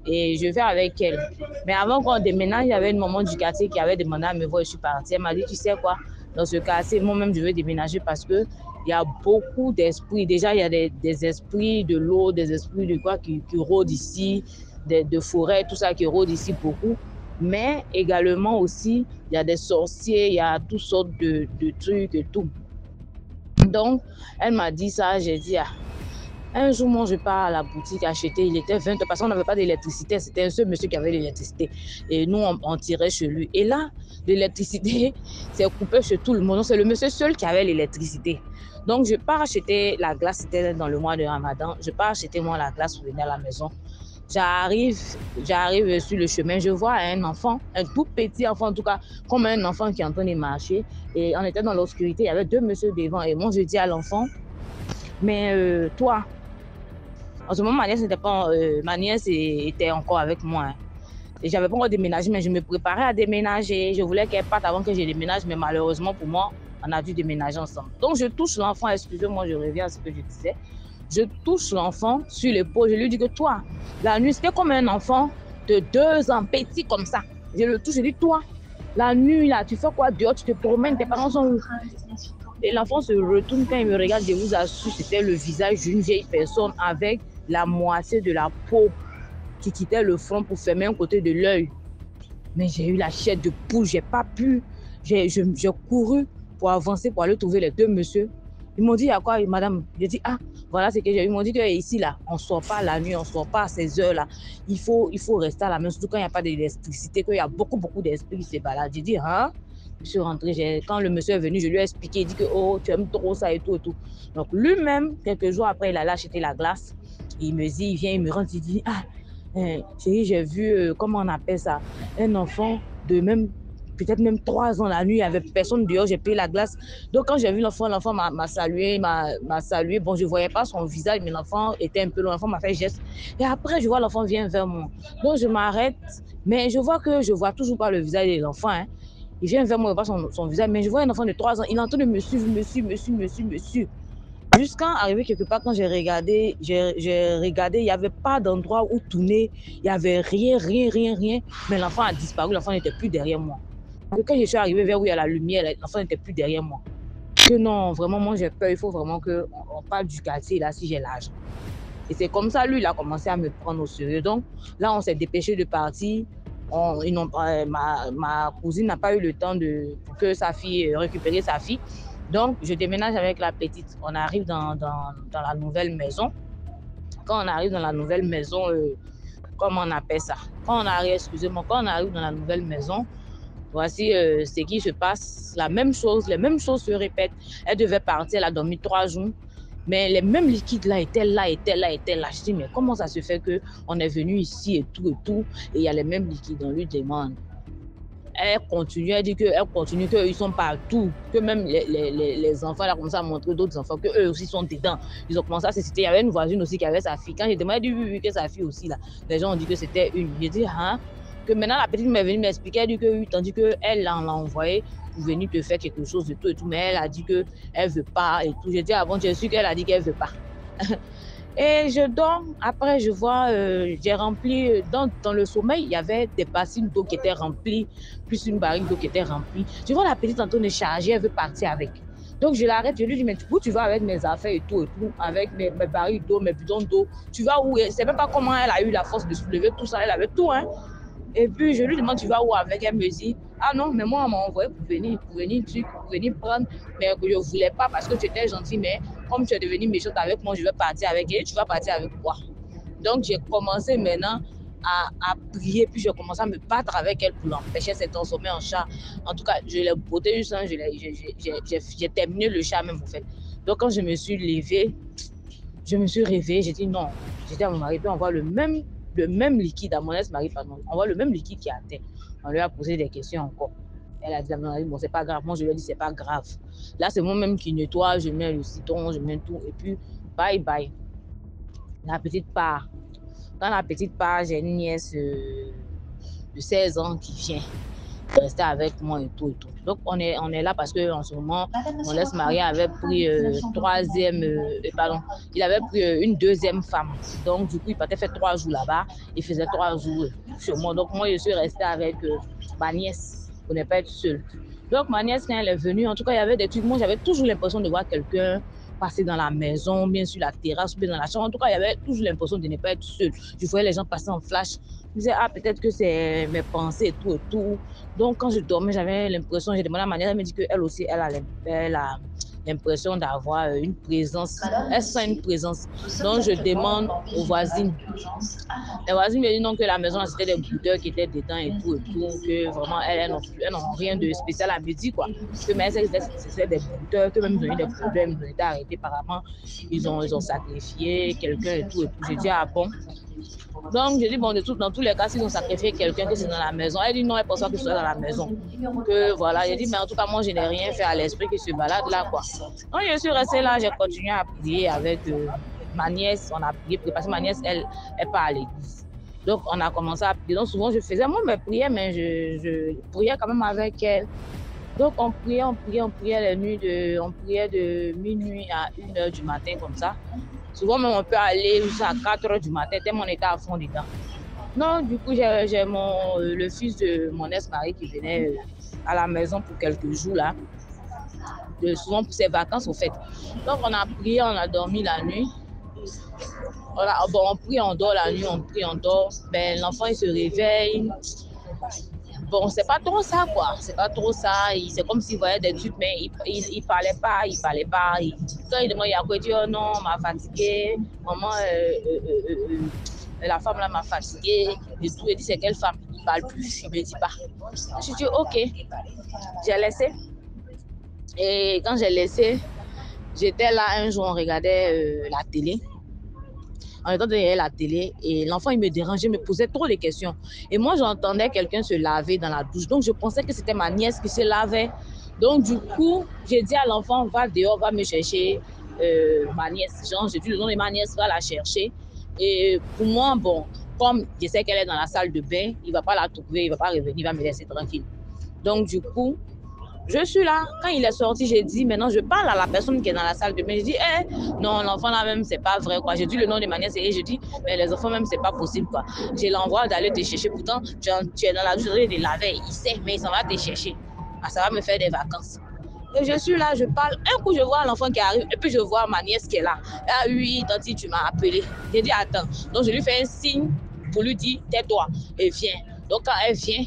Et je vais avec elle. Mais avant qu'on déménage, il y avait une maman du quartier qui avait demandé à me voir et je suis partie. Elle m'a dit, tu sais quoi, dans ce quartier, moi-même, je veux déménager parce qu'il y a beaucoup d'esprits. Déjà, il y a des esprits de l'eau, des esprits de quoi qui rôdent ici, de forêts, tout ça qui rôdent ici beaucoup. Mais également aussi, il y a des sorciers, il y a toutes sortes de trucs et tout. Donc, elle m'a dit ça, j'ai dit, ah. Un jour, moi, je pars à la boutique acheter. Il était 20h parce qu'on n'avait pas d'électricité. C'était un seul monsieur qui avait l'électricité. Et nous, on tirait chez lui. Et là, l'électricité s'est coupée chez tout le monde. C'est le monsieur seul qui avait l'électricité. Donc, je pars acheter la glace. C'était dans le mois de Ramadan. Je pars acheter, moi, la glace pour venir à la maison. J'arrive sur le chemin. Je vois un enfant, un tout petit enfant, en tout cas, comme un enfant qui est en train de marcher. Et on était dans l'obscurité. Il y avait deux messieurs devant. Et moi, je dis à l'enfant, mais toi, en ce moment, ma nièce était encore avec moi. Hein. Et j'avais pas encore déménagé, mais je me préparais à déménager. Je voulais qu'elle parte avant que je déménage, mais malheureusement pour moi, on a dû déménager ensemble. Donc je touche l'enfant, excusez-moi, je reviens à ce que je disais. Je touche l'enfant sur l'épaule, je lui dis que toi, la nuit, c'était comme un enfant de 2 ans, petit comme ça. Je le touche, je dis, toi, la nuit, là, tu fais quoi dehors, tu te promènes, tes parents sont où? Et l'enfant se retourne quand il me regarde, je vous assure, c'était le visage d'une vieille personne avec la moitié de la peau qui quittait le front pour fermer un côté de l'œil. Mais j'ai eu la chair de poule, j'ai pas pu. J'ai couru pour avancer, pour aller trouver les deux messieurs. Ils m'ont dit, à quoi, madame? J'ai dit, ah, voilà ce que j'ai eu. Ils m'ont dit que ici, là, on ne sort pas la nuit, on ne sort pas à ces heures-là. Il faut rester à la maison, surtout quand il n'y a pas d'électricité, qu'il y a beaucoup d'esprits qui se baladent. J'ai dit, hein? Je suis rentrée. Quand le monsieur est venu, je lui ai expliqué. Il dit que, oh, tu aimes trop ça et tout et tout. Donc, lui-même, quelques jours après, il allait acheter la glace. Il me dit, il vient, il me rentre, il dit, ah, chérie, j'ai vu, comment on appelle ça, un enfant de même, peut-être même 3 ans la nuit, il n'y avait personne dehors, j'ai payé la glace. Donc, quand j'ai vu l'enfant m'a salué, m'a salué. Bon, je ne voyais pas son visage, mais l'enfant était un peu loin, l'enfant m'a fait geste. Et après, je vois l'enfant vient vers moi. Donc, je m'arrête, mais je vois toujours pas le visage de l'enfant. Hein. Il vient vers moi, je vois son visage, mais je vois un enfant de 3 ans, il est en train de me suivre. Jusqu'à arriver quelque part, quand j'ai regardé, il n'y avait pas d'endroit où tourner, il n'y avait rien. Mais l'enfant a disparu, l'enfant n'était plus derrière moi. Donc, quand je suis arrivée vers où il y a la lumière, l'enfant n'était plus derrière moi. Que non, vraiment, moi j'ai peur, il faut vraiment qu'on parle du quartier là si j'ai l'âge. Et c'est comme ça, lui, il a commencé à me prendre au sérieux. Donc là, on s'est dépêché de partir. Ma cousine n'a pas eu le temps pour que sa fille récupère sa fille. Donc, je déménage avec la petite. On arrive dans la nouvelle maison. Quand on arrive dans la nouvelle maison, comment on appelle ça? Quand on arrive dans la nouvelle maison, voici ce qui se passe. Les mêmes choses se répètent. Elle devait partir, elle a dormi 3 jours. Mais les mêmes liquides là étaient là. Je dis, mais comment ça se fait qu'on est venu ici et tout, et il y a les mêmes liquides, on lui demande. Elle continue, qu'ils sont partout, que même les enfants, elle a commencé à montrer d'autres enfants, qu'eux aussi sont dedans. Ils ont commencé à se citer. Il y avait une voisine aussi qui avait sa fille. Quand j'ai demandé, elle dit oui, que sa fille aussi, là. Les gens ont dit que c'était une. J'ai dit, hein, que maintenant la petite m'est venue m'expliquer, elle dit que oui, tandis qu'elle l'a envoyé pour venir te faire quelque chose de tout et tout, mais elle a dit qu'elle ne veut pas et tout. J'ai dit, ah bon, j'ai su qu'elle a dit qu'elle ne veut pas. Et je dors, après je vois, j'ai rempli, dans le sommeil, il y avait des bassines d'eau qui étaient remplies, plus une barrique d'eau qui était remplie. Je vois la petite en train de charger, elle veut partir avec. Donc je l'arrête, je lui dis, mais où tu vas avec mes affaires et tout, avec mes barriques d'eau, mes bidons d'eau, tu vas où? Je ne sais même pas comment elle a eu la force de soulever tout ça, elle avait tout, hein. Et puis je lui demande, tu vas où avec? Elle me dit, ah non, mais moi on m'a envoyé pour venir prendre, mais que je ne voulais pas parce que tu étais gentil, mais comme tu es devenu méchante avec moi, je vais partir avec elle, tu vas partir avec moi. Donc j'ai commencé maintenant à prier, puis j'ai commencé à me battre avec elle pour l'empêcher de transformer en chat. En tout cas, je l'ai botté juste, j'ai terminé le chat même en fait. Donc quand je me suis levée, je me suis réveillée, j'ai dit non, j'ai dit à mon mari, puis on voit le même liquide à mon ex-mari, pardon, on voit le même liquide qui est à terre. On lui a posé des questions encore. Elle a dit à mon mari, bon, c'est pas grave. Moi, je lui ai dit, c'est pas grave. Là, c'est moi-même qui nettoie, je mets le citron, je mets tout, et puis, bye bye. La petite part. Quand la petite part, j'ai une nièce de 16 ans qui vient. rester avec moi et tout et tout. Donc on est là parce que en ce moment mon ex-mari avait pris il avait pris une deuxième femme. Donc du coup il partait faire 3 jours là-bas, il faisait 3 jours sur moi. Donc moi je suis restée avec ma nièce pour ne pas être seule. Donc ma nièce quand elle est venue, en tout cas il y avait des trucs, moi j'avais toujours l'impression de voir quelqu'un passer dans la maison, bien sur la terrasse, bien dans la chambre. En tout cas, il y avait toujours l'impression de ne pas être seule. Je voyais les gens passer en flash. Je me disais, ah, peut-être que c'est mes pensées et tout et tout. Donc, quand je dormais, j'avais l'impression, j'ai demandé à ma nièce, elle me dit qu'elle aussi, elle a l'impression d'avoir une présence. Elle sent une présence. Donc, je demande aux voisines. Les voisines me disent non, que la maison, c'était des brouteurs qui étaient dedans et tout, que vraiment, elles n'ont rien de spécial à me dire, quoi. Que mais c'était des brouteurs, que même ils ont eu des problèmes, ils ont été arrêtés, apparemment, ils ont sacrifié quelqu'un et tout. J'ai dit, ah bon. Donc, j'ai dit, bon, dans tous les cas, s'ils ont sacrifié quelqu'un, que c'est dans la maison. Elle dit non, elle pense pas que ce soit dans la maison. Que voilà, j'ai dit, mais en tout cas, moi, je n'ai rien fait à l'esprit qui se balade là, quoi. Donc, je suis restée là, j'ai continué à prier avec ma nièce. On a prié, parce que ma nièce, elle part à l'église. Donc, on a commencé à prier. Donc, souvent, je faisais moi mes prières, mais je priais quand même avec elle. Donc, on priait les nuits on priait de minuit à 1h du matin, comme ça. Souvent, même, on peut aller jusqu'à 4h du matin, tellement on était à fond dedans. Donc, du coup, j'ai le fils de mon ex-mari qui venait à la maison pour quelques jours, là. Souvent pour ses vacances, au fait. Donc, on a prié, on a dormi la nuit. On prie, on dort la nuit, on prie, on dort. Ben, l'enfant, il se réveille. Bon, c'est pas trop ça, quoi. C'est pas trop ça. C'est comme s'il voyait des trucs, mais il parlait pas. Quand il demande, il y a quoi, il dit, oh non, m'a fatigué. Maman, la femme là m'a fatigué. Et tout, il dit, c'est quelle femme? Il parle plus, il me dit pas. Je dis, ok. J'ai laissé. Et quand j'ai laissé, j'étais là un jour, on regardait la télé. En étant derrière la télé, et l'enfant, il me dérangeait, me posait trop de questions. Et moi, j'entendais quelqu'un se laver dans la douche. Donc, je pensais que c'était ma nièce qui se lavait. Donc, du coup, j'ai dit à l'enfant, va dehors, va me chercher ma nièce. Genre, j'ai dit le nom de ma nièce, va la chercher. Et pour moi, bon, comme je sais qu'elle est dans la salle de bain, il ne va pas la trouver, il ne va pas revenir, il va me laisser tranquille. Donc, du coup, je suis là. Quand il est sorti, j'ai dit, maintenant, je parle à la personne qui est dans la salle de bain. Je dis, non, l'enfant là même, c'est pas vrai, quoi. J'ai dit le nom de ma nièce et je dis, mais les enfants même, c'est pas possible, quoi. Je l'envoie d'aller te chercher. Pourtant, tu es dans la douche de laver. Il sait, mais il s'en va te chercher. Ah, ça va me faire des vacances. Et je suis là, je parle. Un coup, je vois l'enfant qui arrive et puis je vois ma nièce qui est là. Ah oui, tanti, tu m'as appelé. J'ai dit, attends. Donc, je lui fais un signe pour lui dire, tais-toi et viens. Donc, quand elle vient,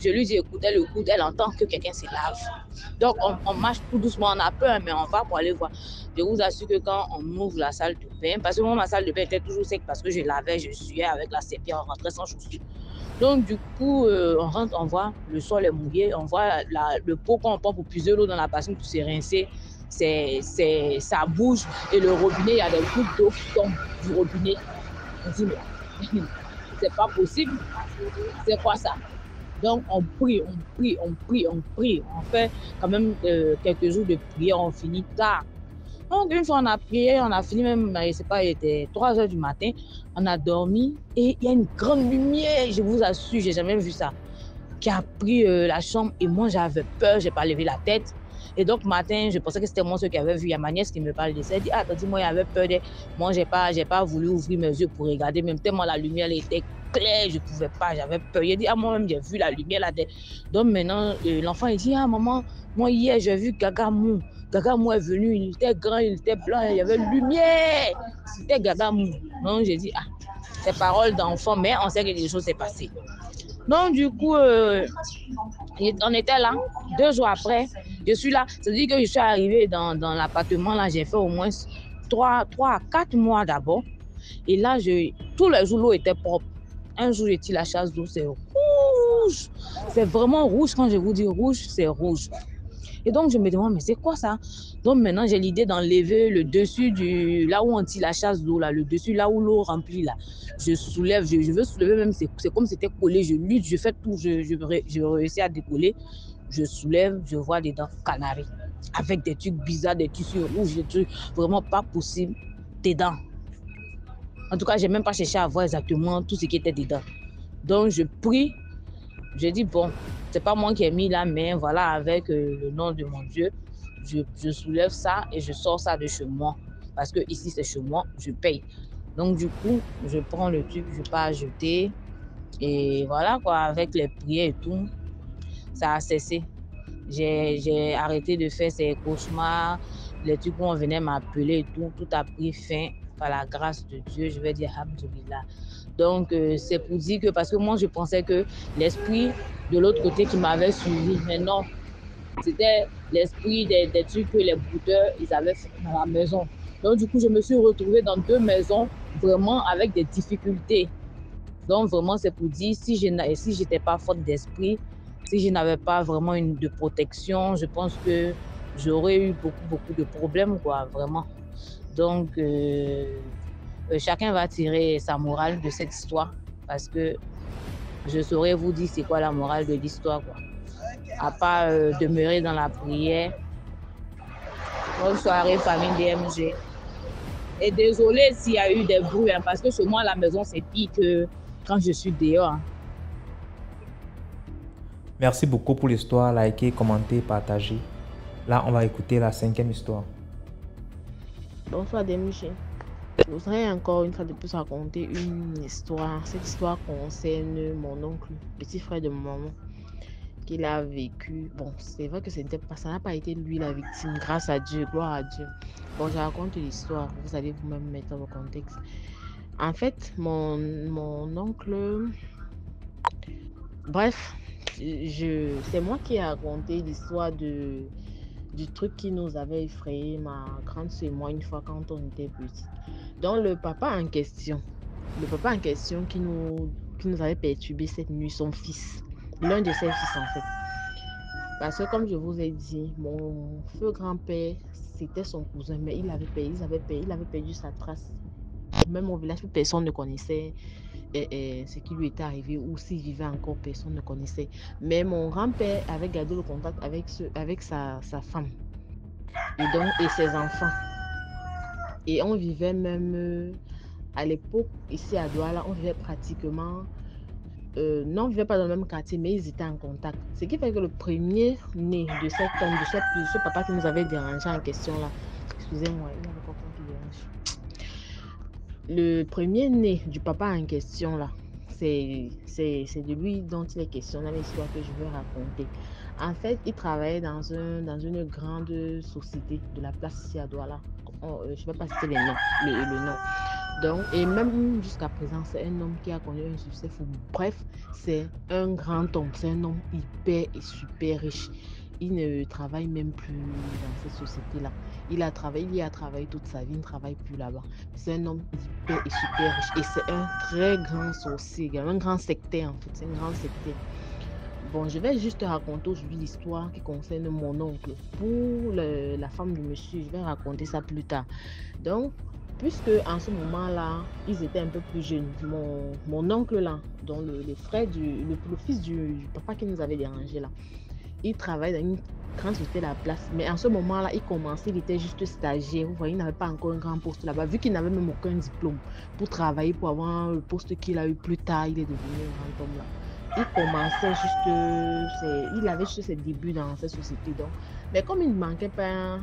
je lui dis, écoute, elle entend que quelqu'un se lave. Donc, on marche tout doucement, on a peur, mais on va pour aller voir. Je vous assure que quand on ouvre la salle de bain, parce que moi, ma salle de bain était toujours sec parce que je lavais, je suyais avec la sépia, on rentrait sans chaussures. Donc, du coup, on rentre, on voit le sol est mouillé, on voit le pot qu'on prend pour puiser l'eau dans la bassine pour se rincer. Ça bouge et le robinet, il y a des gouttes d'eau qui tombent du robinet. On dit, mais c'est pas possible. C'est quoi ça? Donc, on prie. On fait quand même quelques jours de prière, on finit tard. Donc, une fois on a prié, on a fini même, je sais pas, il était 3h du matin, on a dormi et il y a une grande lumière, je vous assure, j'ai jamais vu ça, qui a pris la chambre et moi j'avais peur, j'ai pas levé la tête. Et donc, matin, je pensais que c'était moi ceux qui avait vu. Il y a ma nièce qui me parle de ça. Elle dit, ah, t'as dit, moi, j'avais peur. Moi, j'ai pas voulu ouvrir mes yeux pour regarder. Même tellement la lumière elle était claire, je ne pouvais pas. J'avais peur. Il dit, ah, moi-même, j'ai vu la lumière là. Donc, maintenant, l'enfant, il dit, ah, maman, moi, hier, j'ai vu Gagamou. Gagamou est venu. Il était grand, il était blanc. Il y avait lumière. C'était Gagamou. Donc, j'ai dit, ah, c'est paroles d'enfant, mais on sait que quelque chose s'est passé. Donc, du coup, on était là. 2 jours après, je suis là. C'est-à-dire que je suis arrivée dans l'appartement. Là, j'ai fait au moins 3 à 4 mois d'abord. Et là, tous les jours, l'eau était propre. Un jour, j'ai tiré la chasse d'eau, c'est rouge. C'est vraiment rouge. Quand je vous dis rouge, c'est rouge. Et donc, je me demande, mais c'est quoi ça? Donc, maintenant, j'ai l'idée d'enlever le dessus là où on tire la chasse d'eau, là, le dessus, là où l'eau remplit, là. Je soulève, je veux soulever même, c'est comme si c'était collé. Je lutte, je fais tout, je réussis à décoller. Je soulève, je vois des dents canaries. Avec des trucs bizarres, des tissus rouges, des trucs vraiment pas possibles. Des dents. En tout cas, je n'ai même pas cherché à voir exactement tout ce qui était dedans. Donc, je prie. Je dis, bon, c'est pas moi qui ai mis la main, voilà, avec le nom de mon Dieu, je soulève ça et je sors ça de chez moi. Parce que ici, c'est chez moi, je paye. Donc, du coup, je prends le truc, je pars jeter. Et voilà, quoi, avec les prières et tout, ça a cessé. J'ai arrêté de faire ces cauchemars, les trucs où on venait m'appeler et tout a pris fin par la grâce de Dieu, je vais dire Alhamdoulilah. Donc, c'est pour dire que, parce que moi, je pensais que l'esprit de l'autre côté qui m'avait suivi, mais non, c'était l'esprit des trucs que les brouteurs, ils avaient fait dans la maison. Donc, du coup, je me suis retrouvée dans 2 maisons, vraiment avec des difficultés. Donc, vraiment, c'est pour dire, si je n'étais pas forte d'esprit, si je n'avais pas vraiment de protection, je pense que j'aurais eu beaucoup de problèmes, quoi, vraiment. Donc, chacun va tirer sa morale de cette histoire, parce que je saurais vous dire c'est quoi la morale de l'histoire, quoi. À part demeurer dans la prière. Bonne soirée, famille DMG. Et désolé s'il y a eu des bruits, hein, parce que chez moi, à la maison, c'est pire que quand je suis dehors. Merci beaucoup pour l'histoire. Likez, commentez, partagez. Là, on va écouter la 5e histoire. Bonsoir DMG. Je voudrais encore une fois de plus raconter une histoire. Cette histoire concerne mon oncle, petit frère de mon maman, qu'il a vécu. Bon, c'est vrai que ça n'a pas été lui la victime, grâce à Dieu, gloire à Dieu. Bon, je raconte l'histoire, vous allez vous-même mettre dans le contexte. En fait, mon oncle... Bref, c'est moi qui ai raconté l'histoire du truc qui nous avait effrayé, ma grande soeur et moi, une fois quand on était petits. Donc, le papa en question qui nous avait perturbé cette nuit, son fils, l'un de ses fils en fait. Parce que comme je vous ai dit, mon feu grand-père, c'était son cousin, mais il avait perdu sa trace. Même au village, personne ne connaissait ce qui lui était arrivé, ou s'il vivait encore, personne ne connaissait. Mais mon grand-père avait gardé le contact avec sa femme et ses enfants. Et on vivait même à l'époque, ici à Douala, on vivait pratiquement... non, on ne vivait pas dans le même quartier, mais ils étaient en contact. Ce qui fait que le premier né de cet homme, de ce papa qui nous avait dérangé en question là, excusez-moi, il y a le papa qui dérange. Le premier né du papa en question là, c'est de lui dont il est question dans l'histoire que je veux raconter. En fait, il travaillait dans une grande société de la place ici à Douala. Je ne vais pas citer le nom. Donc, et même jusqu'à présent, c'est un homme qui a connu un succès fou. Bref, c'est un grand homme, c'est un homme hyper et super riche. Il ne travaille même plus dans cette société-là. Il y a travaillé toute sa vie, il ne travaille plus là-bas. C'est un homme hyper et super riche. Et c'est un très grand sorcier, un grand sectaire en fait, c'est un grand sectaire. Bon, je vais juste raconter aujourd'hui l'histoire qui concerne mon oncle. Pour la femme du monsieur, je vais raconter ça plus tard. Donc, puisque en ce moment-là, ils étaient un peu plus jeunes, mon oncle là, dont le fils du papa qui nous avait dérangé là, il travaille dans une grande société de la place. Mais en ce moment-là, il était juste stagiaire. Vous voyez, il n'avait pas encore un grand poste là-bas, vu qu'il n'avait même aucun diplôme pour travailler, pour avoir le poste qu'il a eu plus tard. Il est devenu un grand homme là. Il commençait juste, il avait juste ses débuts dans cette société. Donc. Mais comme il ne manquait pas,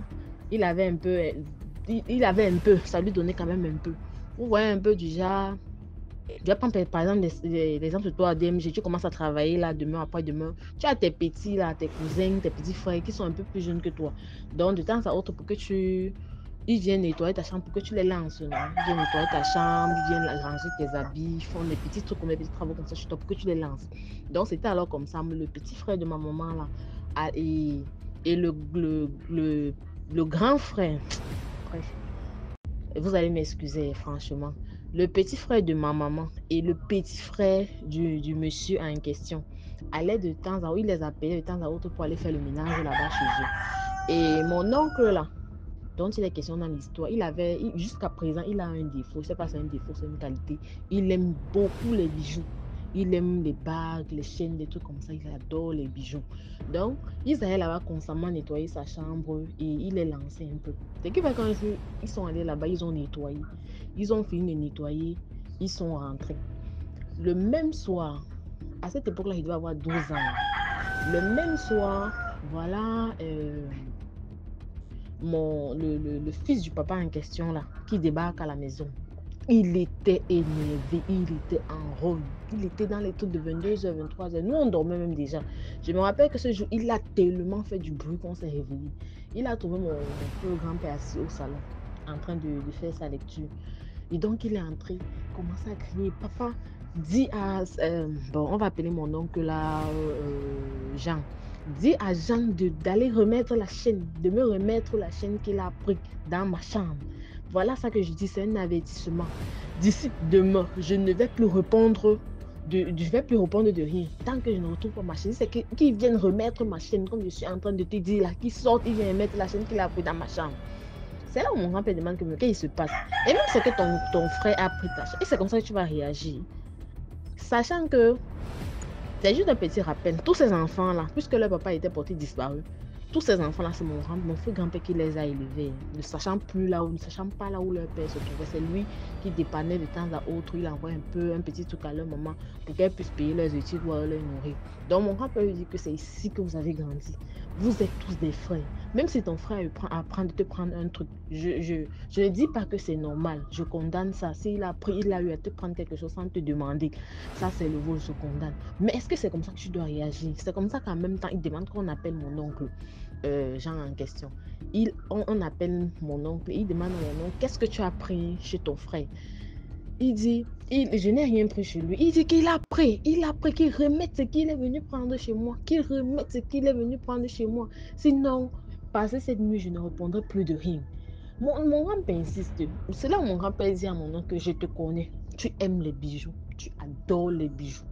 il avait un peu, ça lui donnait quand même un peu. Vous voyez un peu du genre, je vais prendre par exemple l'exemple de toi, DMG, tu commences à travailler là, demain, après-demain, tu as tes petits là, tes cousins, tes petits frères qui sont un peu plus jeunes que toi. Donc de temps à autre, ils viennent nettoyer ta chambre pour que tu les lances. Non? Ils viennent nettoyer ta chambre, ils viennent ranger tes habits, ils font des petits trucs comme des petits travaux comme ça chez toi pour que tu les lances. Donc c'était alors comme ça, le petit frère de ma maman là, et le grand frère, bref, vous allez m'excuser franchement, le petit frère de ma maman et le petit frère du monsieur en question allaient de temps à autre, il les appelait de temps à autre pour aller faire le ménage là-bas chez eux. Et mon oncle là, dont il est question dans l'histoire, jusqu'à présent, il a un défaut. Je ne sais pas si c'est un défaut, c'est une qualité. Il aime beaucoup les bijoux. Il aime les bagues, les chaînes, des trucs comme ça. Il adore les bijoux. Donc, ils allaient là-bas constamment nettoyer sa chambre et il les lançait un peu. C'est qui fait quand ils sont allés là-bas, ils ont nettoyé. Ils ont fini de nettoyer, ils sont rentrés. Le même soir, À cette époque-là, il doit avoir 12 ans. Le même soir, voilà le fils du papa en question là, qui débarque à la maison. Il était énervé, il était en rôle, il était dans les trucs de 22h, 23h. Nous, on dormait même déjà. Je me rappelle que ce jour, il a tellement fait du bruit qu'on s'est réveillé. Il a trouvé mon peu grand-père assis au salon, en train de faire sa lecture. Et donc, il est entré, commence à crier, papa, dis à... bon, on va appeler mon oncle là, Jean. Dis à Jean d'aller remettre la chaîne, de me remettre la chaîne qu'il a pris dans ma chambre. Voilà ça que je dis, c'est un avertissement. D'ici demain, je ne vais plus répondre de rien. Tant que je ne retrouve pas ma chaîne, c'est qu'ils viennent remettre ma chaîne, comme je suis en train de te dire là, qu'ils sortent, ils viennent mettre la chaîne qu'il a pris dans ma chambre. C'est là où mon grand-père demande qu'est-ce qui se passe. Et même c'est que ton frère a pris ta chaîne. Et c'est comme ça que tu vas réagir. Sachant que c'est juste un petit rappel. Tous ces enfants-là, puisque leur papa était porté disparu, tous ces enfants-là, c'est mon feu grand-père qui les a élevés. Ne sachant pas là où leur père se trouvait. C'est lui qui dépannait de temps à autre. Il envoie un petit truc à leur maman pour qu'elle puisse payer leurs études ou leur nourrir. Donc mon grand-père lui dit que c'est ici que vous avez grandi. Vous êtes tous des frères. Même si ton frère apprend de te prendre un truc, je ne dis pas que c'est normal. Je condamne ça. S'il a eu à te prendre quelque chose sans te demander, ça c'est le vol, je condamne. Mais est-ce que c'est comme ça que tu dois réagir? C'est comme ça qu'en même temps, il demande qu'on appelle mon oncle, Jean en question. On appelle mon oncle, il demande à mon oncle, qu'est-ce que tu as pris chez ton frère? Il dit, je n'ai rien pris chez lui. Il dit qu'il a pris, qu'il remette ce qu'il est venu prendre chez moi. Sinon, passé cette nuit, je ne répondrai plus de rien. Mon grand-père insiste. C'est là où mon grand-père dit à mon oncle que je te connais. Tu aimes les bijoux. Tu adores les bijoux.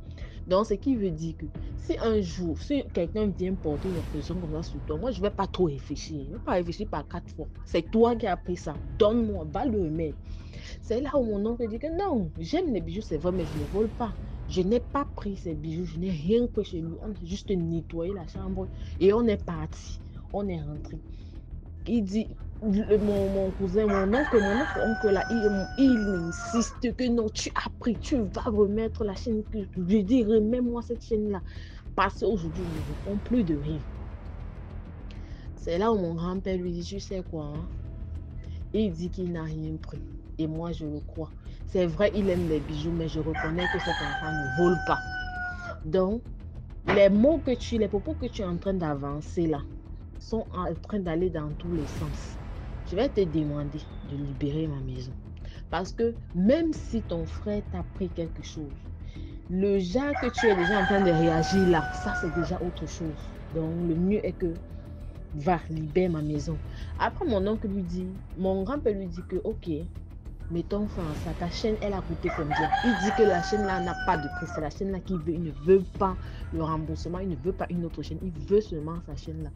Donc, ce qui veut dire que si un jour, si quelqu'un vient porter une pression comme ça sur toi, moi, je ne vais pas trop réfléchir. Je ne vais pas réfléchir par 4 fois. C'est toi qui as pris ça. Donne-moi, va le remettre. C'est là où mon oncle dit que non, j'aime les bijoux, c'est vrai, mais je ne vole pas. Je n'ai pas pris ces bijoux, je n'ai rien pris chez lui. On a juste nettoyé la chambre et on est parti. On est rentré. Il dit, mon cousin, mon oncle là, il insiste que non, tu as pris, tu vas remettre la chaîne. Je dis, remets-moi cette chaîne-là. Parce qu'aujourd'hui, je ne réponds plus de rien. C'est là où mon grand-père lui dit, tu sais quoi, hein? Il dit qu'il n'a rien pris. Et moi, je le crois. C'est vrai, il aime les bijoux, mais je reconnais que cet enfant ne vole pas. Donc, les propos que tu es en train d'avancer là, sont en train d'aller dans tous les sens. Je vais te demander de libérer ma maison. Parce que même si ton frère t'a pris quelque chose, le genre que tu es déjà en train de réagir là, ça c'est déjà autre chose. Donc, le mieux est que va, libère ma maison. Après, mon grand-père lui dit que, ok, mettons fin à ça, ta chaîne, elle a coûté combien? Il dit que la chaîne là n'a pas de prix, c'est la chaîne là qu'il veut, il ne veut pas le remboursement, il ne veut pas une autre chaîne, il veut seulement sa chaîne là.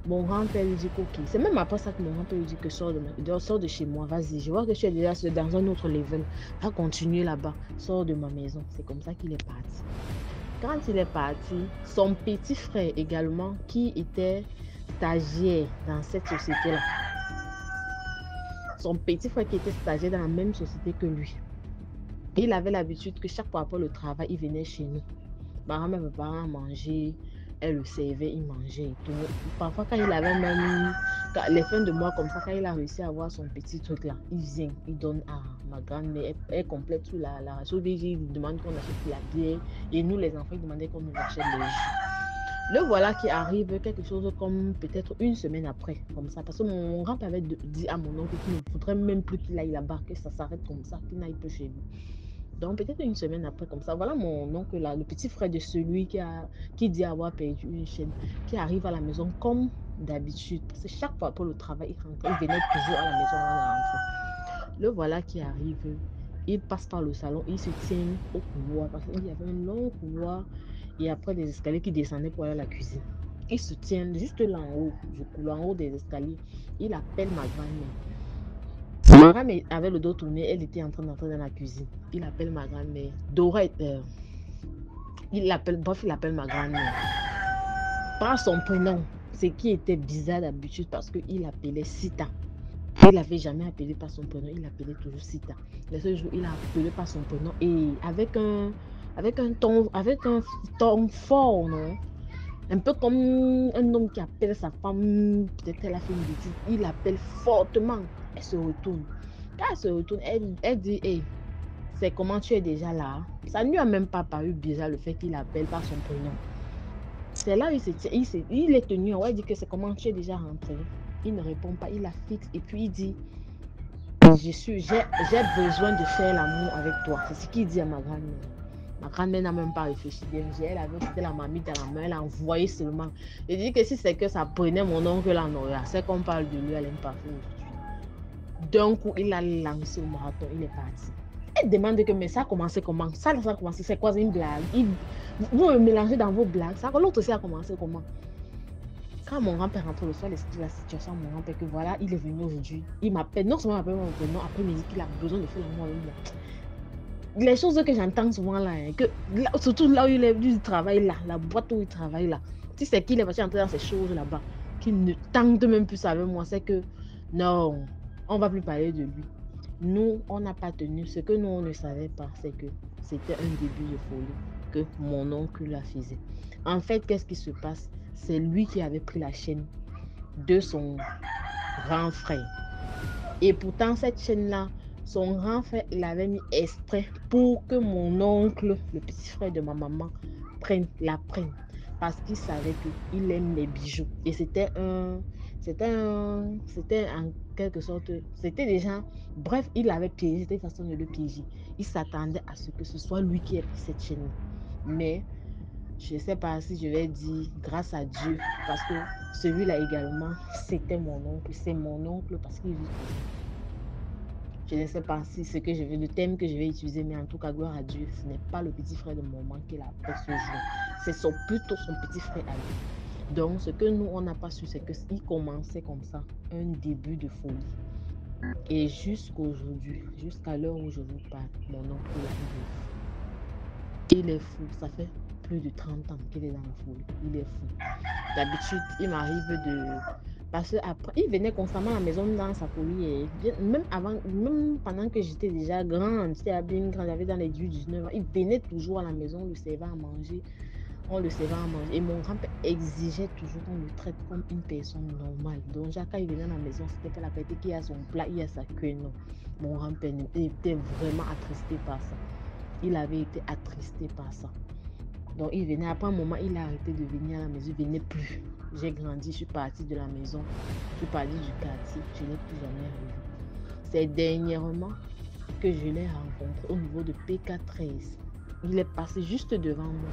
Mon grand-père lui dit que, ok, c'est même après ça que mon grand-père lui dit que sors de chez moi, vas-y, je vois que tu es déjà dans un autre level, va continuer là-bas, sors de ma maison. C'est comme ça qu'il est parti. Quand il est parti, son petit frère également, qui était stagiaire dans cette société-là. Son petit frère qui était stagiaire dans la même société que lui. Il avait l'habitude que chaque fois après le travail, il venait chez nous. Ma grand-mère me préparait à manger, elle le servait, il mangeait et tout. Parfois, quand il avait même les fins de mois comme ça, quand il a réussi à avoir son petit truc là, il vient, il donne à ma grand-mère, elle complète sur la ration. Il demande qu'on achète la bière et nous, les enfants, ils demandaient qu'on nous achète les jus. Le voilà qui arrive quelque chose comme peut-être une semaine après, comme ça. Parce que mon grand-père avait dit à mon oncle qu'il ne faudrait même plus qu'il aille là-bas, que ça s'arrête comme ça, qu'il n'aille plus chez lui. Donc peut-être une semaine après, comme ça, voilà mon oncle là, le petit frère de celui qui dit avoir perdu une chaîne, qui arrive à la maison comme d'habitude. Parce que chaque fois pour le travail, il venait toujours à la maison avant de rentrer. Le voilà qui arrive, il passe par le salon, il se tient au couloir, parce qu'il y avait un long couloir. Et après des escaliers qui descendaient pour aller à la cuisine. Il se tient juste là en haut du couloir, en haut des escaliers. Il appelle ma grand-mère. Ma grand-mère avait le dos tourné, elle était en train d'entrer dans la cuisine. Il appelle ma grand-mère. Il l'appelle ma grand-mère. Par son prénom, ce qui était bizarre d'habitude parce qu'il appelait Sita. Il n'avait jamais appelé par son prénom, il appelait toujours Sita. Le seul jour, il a appelé par son prénom et avec avec un ton fort, non? Un peu comme un homme qui appelle sa femme, peut-être elle a fait une bêtise, il appelle fortement. Elle se retourne. Quand elle se retourne, elle dit, hey, c'est comment tu es déjà là? Ça ne lui a même pas paru bizarre le fait qu'il appelle par son prénom. C'est là où il est tenu. Ouais, il dit que c'est comment tu es déjà rentré. Il ne répond pas, il la fixe et puis il dit, j'ai besoin de faire l'amour avec toi. C'est ce qu'il dit à ma grand-mère. Ma grand-mère n'a même pas réfléchi. Elle avait c'était la mamie dans la main, elle a envoyé seulement. Il dit que si c'est que ça prenait mon oncle en Noria, c'est qu'on parle de lui, elle n'aime pas faire. D'un coup, il a lancé au marathon, il est parti. Elle demande que, mais ça a commencé comment? Ça a commencé, c'est quoi, une blague? Vous me mélangez dans vos blagues. L'autre aussi a commencé comment? Quand mon grand-père rentre le soir, il explique la situation à mon grand-père que voilà, il est venu aujourd'hui. Il m'appelle, non seulement il m'appelle mon prénom, après il me dit qu'il a besoin de faire l'amour avec moi. Les choses que j'entends souvent là, surtout là où il travaille là, la boîte où il travaille là, si c'est qu'il est parti entrer dans ces choses là-bas, qu'il ne tente même plus ça avec moi, c'est que non, on va plus parler de lui. Nous, on n'a pas tenu. Ce que nous, on ne savait pas, c'est que c'était un début de folie que mon oncle la faisait. En fait, qu'est-ce qui se passe? C'est lui qui avait pris la chaîne de son grand frère. Et pourtant, cette chaîne-là, son grand frère l'avait mis exprès pour que mon oncle, le petit frère de ma maman, la prenne. Parce qu'il savait qu'il aime les bijoux. Et c'était en quelque sorte, c'était déjà, bref, il avait piégé, c'était une façon de le piéger. Il s'attendait à ce que ce soit lui qui ait pris cette chaîne. Mais je ne sais pas si je vais dire grâce à Dieu, parce que celui-là également, c'était mon oncle. C'est mon oncle parce qu'il vit. Je ne sais pas si le thème que je vais utiliser, mais en tout cas, gloire à Dieu, ce n'est pas le petit frère de mon maman qui l'a fait ce jour. C'est plutôt son petit frère à lui. Donc, ce que nous, on n'a pas su, c'est qu'il commençait comme ça, un début de folie. Et jusqu'aujourd'hui, jusqu'à l'heure où je vous parle, mon oncle là, il est fou. Ça fait plus de 30 ans qu'il est dans la folie. Il est fou. D'habitude, il m'arrive de... Parce qu'après, il venait constamment à la maison dans sa folie. Et même pendant que j'étais déjà grande, j'étais bien grande, j'avais dans les 18-19 ans, il venait toujours à la maison, on le servait à manger. Et mon grand-père exigeait toujours qu'on le traite comme une personne normale. Donc, quand il venait à la maison, c'était pas la qualité qu'il a son plat, il a sa queue, non. Mon grand-père était vraiment attristé par ça. Il avait été attristé par ça. Donc, il venait, après un moment, il a arrêté de venir à la maison, il ne venait plus. J'ai grandi, je suis partie de la maison, je suis partie du quartier, je n'ai plus jamais revu. C'est dernièrement que je l'ai rencontré au niveau de PK13. Il est passé juste devant moi.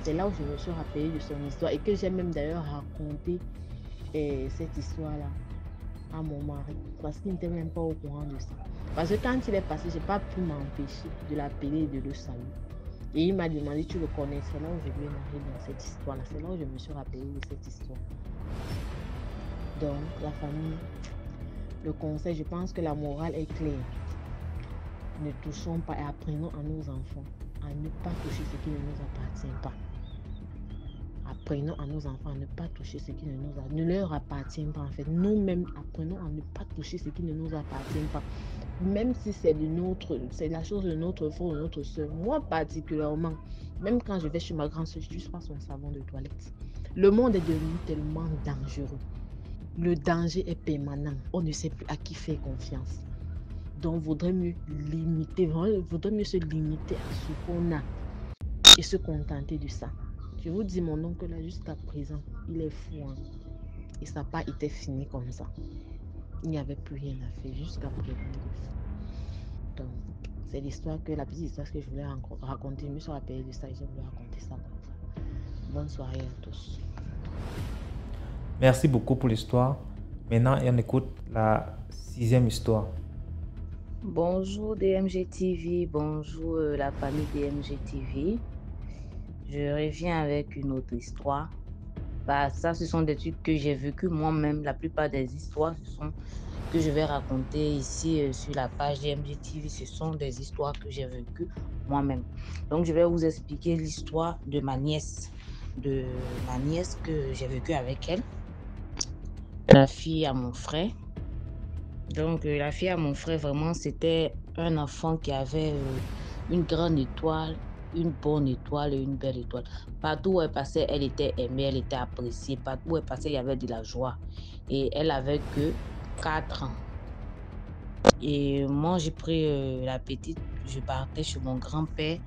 C'est là où je me suis rappelé de son histoire et que j'ai même d'ailleurs raconté cette histoire-là à mon mari parce qu'il n'était même pas au courant de ça. Parce que quand il est passé, je n'ai pas pu m'empêcher de l'appeler et de le saluer. Et il m'a demandé, tu le connais? C'est là où je lui ai narré dans cette histoire-là. C'est là où je me suis rappelé de cette histoire. Donc, la famille, le conseil, je pense que la morale est claire. Ne touchons pas et apprenons à nos enfants à ne pas toucher ce qui ne nous appartient pas. Apprenons à nos enfants à ne pas toucher ce qui ne leur appartient pas. En fait, nous-mêmes apprenons à ne pas toucher ce qui ne nous appartient pas. Même si c'est la chose de notre frère ou de notre soeur. Moi particulièrement, même quand je vais chez ma grande soeur, je ne pas son savon de toilette. Le monde est devenu tellement dangereux. Le danger est permanent. On ne sait plus à qui faire confiance. Donc, il vaudrait mieux se limiter à ce qu'on a et se contenter de ça. Je vous dis, mon oncle là, jusqu'à présent, il est fou. Hein? Et ça n'a pas été fini comme ça. Il n'y avait plus rien à faire jusqu'à présent. Donc, c'est la petite histoire que je voulais raconter. Je me suis rappelé de ça et je voulais raconter ça comme ça. Bonne soirée à tous. Merci beaucoup pour l'histoire. Maintenant, on écoute la 6e histoire. Bonjour DMG TV, bonjour la famille DMG TV. Je reviens avec une autre histoire. Ça, ce sont des trucs que j'ai vécu moi-même. La plupart des histoires, ce sont que je vais raconter ici sur la page DMG TV. Ce sont des histoires que j'ai vécues moi-même. Donc, je vais vous expliquer l'histoire de ma nièce. Que j'ai vécue avec elle. La fille à mon frère. Donc, la fille à mon frère, vraiment, c'était un enfant qui avait une grande étoile une bonne étoile et une belle étoile. Partout où elle passait, elle était aimée, elle était appréciée. Partout où elle passait, il y avait de la joie. Et elle avait que 4 ans. Et moi, j'ai pris la petite, je partais chez mon grand-père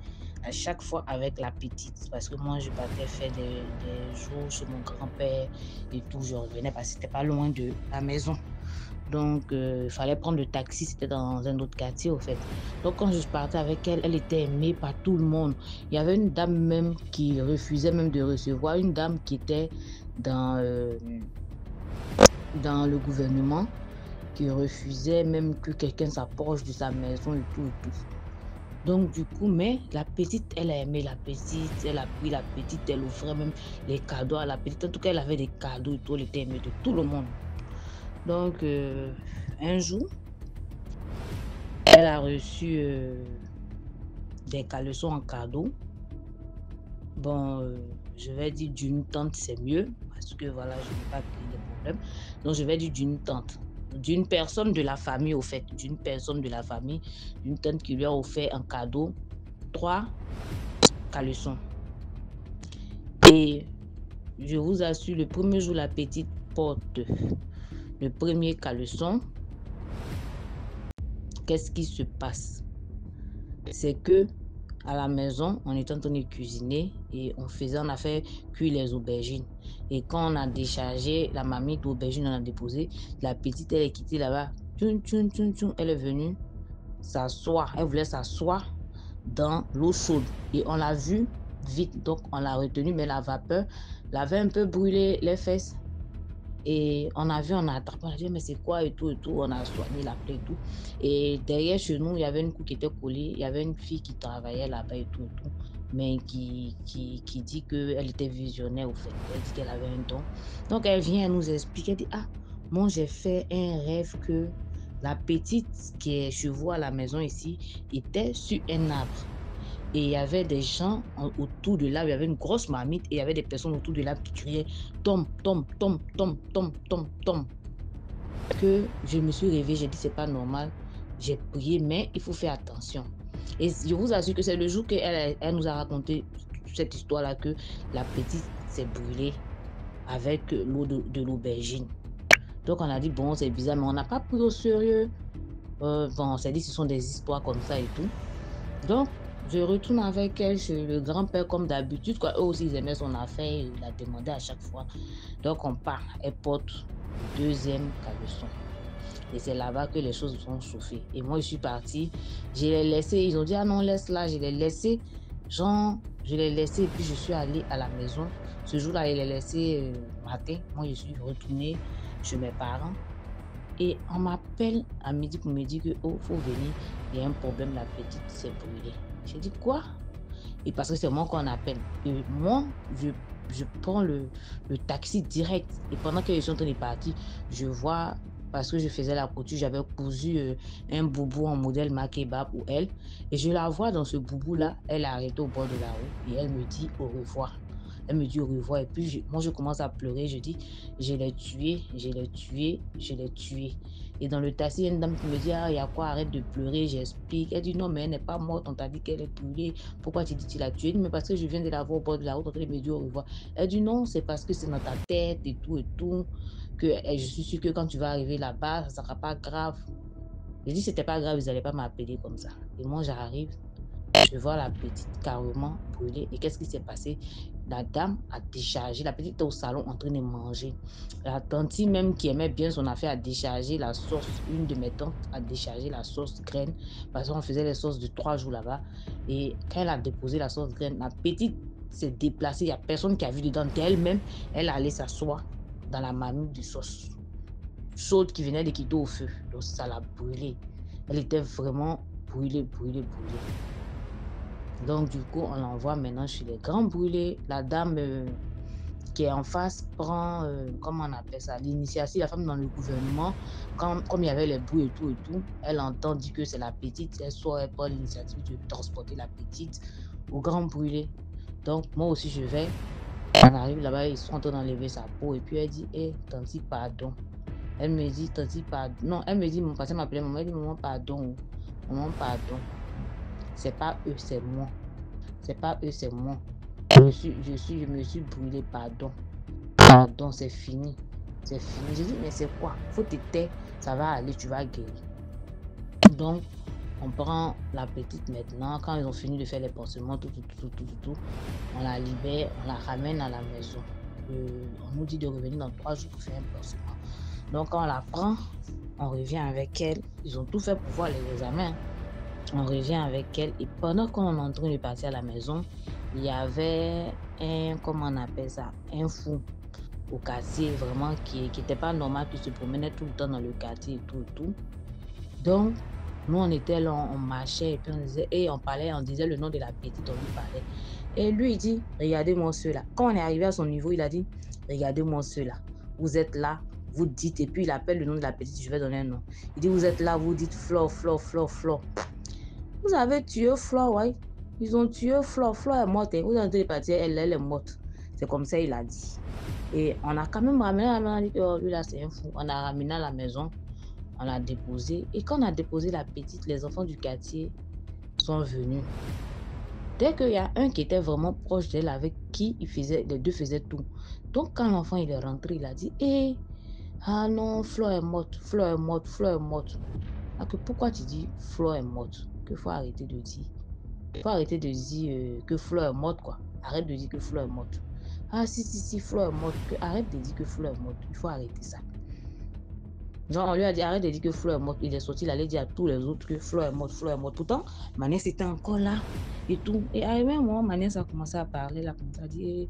à chaque fois avec la petite. Parce que moi, je partais faire des jours chez mon grand-père et tout. Je revenais parce que c'était pas loin de la maison. Donc, il fallait prendre le taxi, c'était dans un autre quartier, au fait. Donc, quand je partais avec elle, elle était aimée par tout le monde. Il y avait une dame même qui refusait même de recevoir, une dame qui était dans, dans le gouvernement, qui refusait même que quelqu'un s'approche de sa maison et tout et tout. Donc, du coup, mais la petite, elle a aimé la petite, elle a pris la petite, elle offrait même les cadeaux à la petite. En tout cas, elle avait des cadeaux et tout, elle était aimée de tout le monde. Donc, un jour, elle a reçu des caleçons en cadeau. Bon, je vais dire d'une tante, c'est mieux, parce que voilà, je ne veux pas créer des problèmes. Donc, je vais dire d'une tante, d'une personne de la famille, au fait, d'une personne de la famille, d'une tante qui lui a offert un cadeau, 3 caleçons. Et je vous assure, le premier jour, la petite porte le premier caleçon. Qu'est-ce qui se passe? C'est que à la maison, on était en train de cuisiner et on a fait cuire les aubergines. Et quand on a déchargé la marmite d'aubergines, on a déposé, la petite, elle est quittée là-bas. Elle est venue s'asseoir. Elle voulait s'asseoir dans l'eau chaude. Et on l'a vue vite, donc on l'a retenue, mais la vapeur l'avait un peu brûlé les fesses. Et on a vu, on a attrapé, on a dit, mais c'est quoi et tout, on a soigné la plaie et tout. Et derrière chez nous, il y avait une coupe qui était collée, il y avait une fille qui travaillait là-bas et tout, mais qui dit qu'elle était visionnaire au fait, elle dit qu'elle avait un don. Donc elle vient, elle nous explique, elle dit, ah, moi j'ai fait un rêve que la petite qui est chez vous à la maison ici était sur un arbre. Et il y avait des gens autour de l'arbre, il y avait une grosse marmite et il y avait des personnes autour de l'arbre qui criaient tombe, tombe, tombe, tombe, tombe, tombe, tombe. Que je me suis réveillée, j'ai dit c'est pas normal. J'ai prié, mais il faut faire attention. Et je vous assure que c'est le jour qu'elle nous a raconté cette histoire-là que la petite s'est brûlée avec l'eau de l'aubergine. Donc on a dit bon, c'est bizarre, mais on n'a pas pris au sérieux. Bon, on s'est dit ce sont des histoires comme ça et tout. Donc, je retourne avec elle chez le grand-père comme d'habitude. Eux aussi, ils aimaient son affaire. Il la demandait à chaque fois. Donc, on part. Elle porte le deuxième caleçon. Et c'est là-bas que les choses vont chauffer. Et moi, je suis partie. Je l'ai laissé. Ils ont dit, ah non, laisse là. Je l'ai laissé. Genre, je l'ai laissé et puis je suis allée à la maison. Ce jour-là, il l'ai laissé matin. Moi, je suis retournée chez mes parents. Et on m'appelle à midi pour me dire que oh, faut venir, il y a un problème, la petite s'est brûlée. J'ai dit quoi? Et parce que c'est moi qu'on appelle. Et moi, je prends le taxi direct. Et pendant qu'ils sont en train de partir, je vois, parce que je faisais la couture, j'avais cousu un boubou en modèle Makeba pour elle. Et je la vois dans ce boubou-là, elle est arrêtée au bord de la route et elle me dit au revoir. Elle me dit au revoir et puis moi je commence à pleurer. Je dis je l'ai tué, je l'ai tué, je l'ai tué. Et dans le taxi, il y a une dame qui me dit ah, il y a quoi, arrête de pleurer. J'explique. Elle dit non, mais elle n'est pas morte, on t'a dit qu'elle est brûlée. Pourquoi tu dis que tu l'as tuée? Mais parce que je viens de la voir au bord de la route, elle me dit au revoir. Elle dit non, c'est parce que c'est dans ta tête et tout et tout. Que je suis sûre que quand tu vas arriver là-bas, ça ne sera pas grave. Je dis c'était pas grave, ils n'allaient pas m'appeler comme ça. Et moi j'arrive. Je vois la petite carrément brûlée. Et qu'est-ce qui s'est passé? La dame a déchargé. La petite était au salon en train de manger. La tante même qui aimait bien son affaire a déchargé la sauce. Une de mes tantes a déchargé la sauce graine. Parce qu'on faisait les sauces de 3 jours là-bas. Et quand elle a déposé la sauce graine, la petite s'est déplacée. Il n'y a personne qui a vu dedans. D'elle-même, elle allait s'asseoir dans la marmite de sauce chaude qui venait de quitter au feu. Donc ça l'a brûlée. Elle était vraiment brûlée. Donc, du coup, on l'envoie maintenant chez les grands brûlés. La dame qui est en face prend, comment on appelle ça, l'initiative, la femme dans le gouvernement. Comme il y avait les bruits et tout, elle entend dire que c'est la petite. Elle sort, elle prend l'initiative de transporter la petite au grand brûlé. Donc, moi aussi, je vais. On arrive là-bas, ils sont en train d'enlever sa peau. Et puis, elle dit, hé, tanti, pardon. Elle me dit, tanti, pardon. Non, elle me dit, mon patient m'appelait maman. Elle dit, maman, pardon. Maman, pardon. C'est pas eux, c'est moi. C'est pas eux, c'est moi. Je me suis brûlé, pardon. Pardon, c'est fini. C'est fini. J'ai dit, mais c'est quoi? Faut te taire, ça va aller, tu vas guérir. Donc, on prend la petite maintenant. Quand ils ont fini de faire les pansements, tout, on la libère, on la ramène à la maison. On nous dit de revenir dans 3 jours pour faire un pansement. Donc, quand on la prend, on revient avec elle. Ils ont tout fait pour voir les examens. On revient avec elle. Et pendant qu'on est en train de partir à la maison, il y avait comment on appelle ça, un fou au quartier, vraiment, qui n'était pas normal, qui se promenait tout le temps dans le quartier et tout. Donc, nous, on était là, on marchait et puis on disait, et on parlait, on disait le nom de la petite, on lui parlait. Et lui, il dit, regardez-moi ceux-là. Quand on est arrivé à son niveau, il a dit, regardez-moi ceux-là. Vous êtes là, vous dites, et puis il appelle le nom de la petite, je vais donner un nom. Il dit, vous êtes là, vous dites Flore. Vous avez tué Flore, ouais. Ils ont tué Flore. Flore est morte. Vous avez partir, elle est morte. C'est comme ça, il a dit. Et on a quand même ramené à la maison, on a dit que oh, lui là, c'est un fou. On a ramené à la maison, on l'a déposé. Et quand on a déposé la petite, les enfants du quartier sont venus. Dès qu'il y a un qui était vraiment proche d'elle, avec qui les deux faisaient tout. Donc quand l'enfant il est rentré, il a dit, ah non, Flore est morte. Ah, que pourquoi tu dis Flore est morte? Qu'il faut arrêter de dire. Il faut arrêter de dire que Flore est morte, quoi. Arrête de dire que Flore est morte. Ah si, Flore est morte. Arrête de dire que Flore est morte. Il faut arrêter ça. Genre, on lui a dit, arrête de dire que Flore est morte. Il est sorti, il allait dire à tous les autres que Flore est morte. Pourtant, ma nièce était encore là et tout. Et arrivé un moment, ma nièce a commencé à parler, là, comme ça, a dit,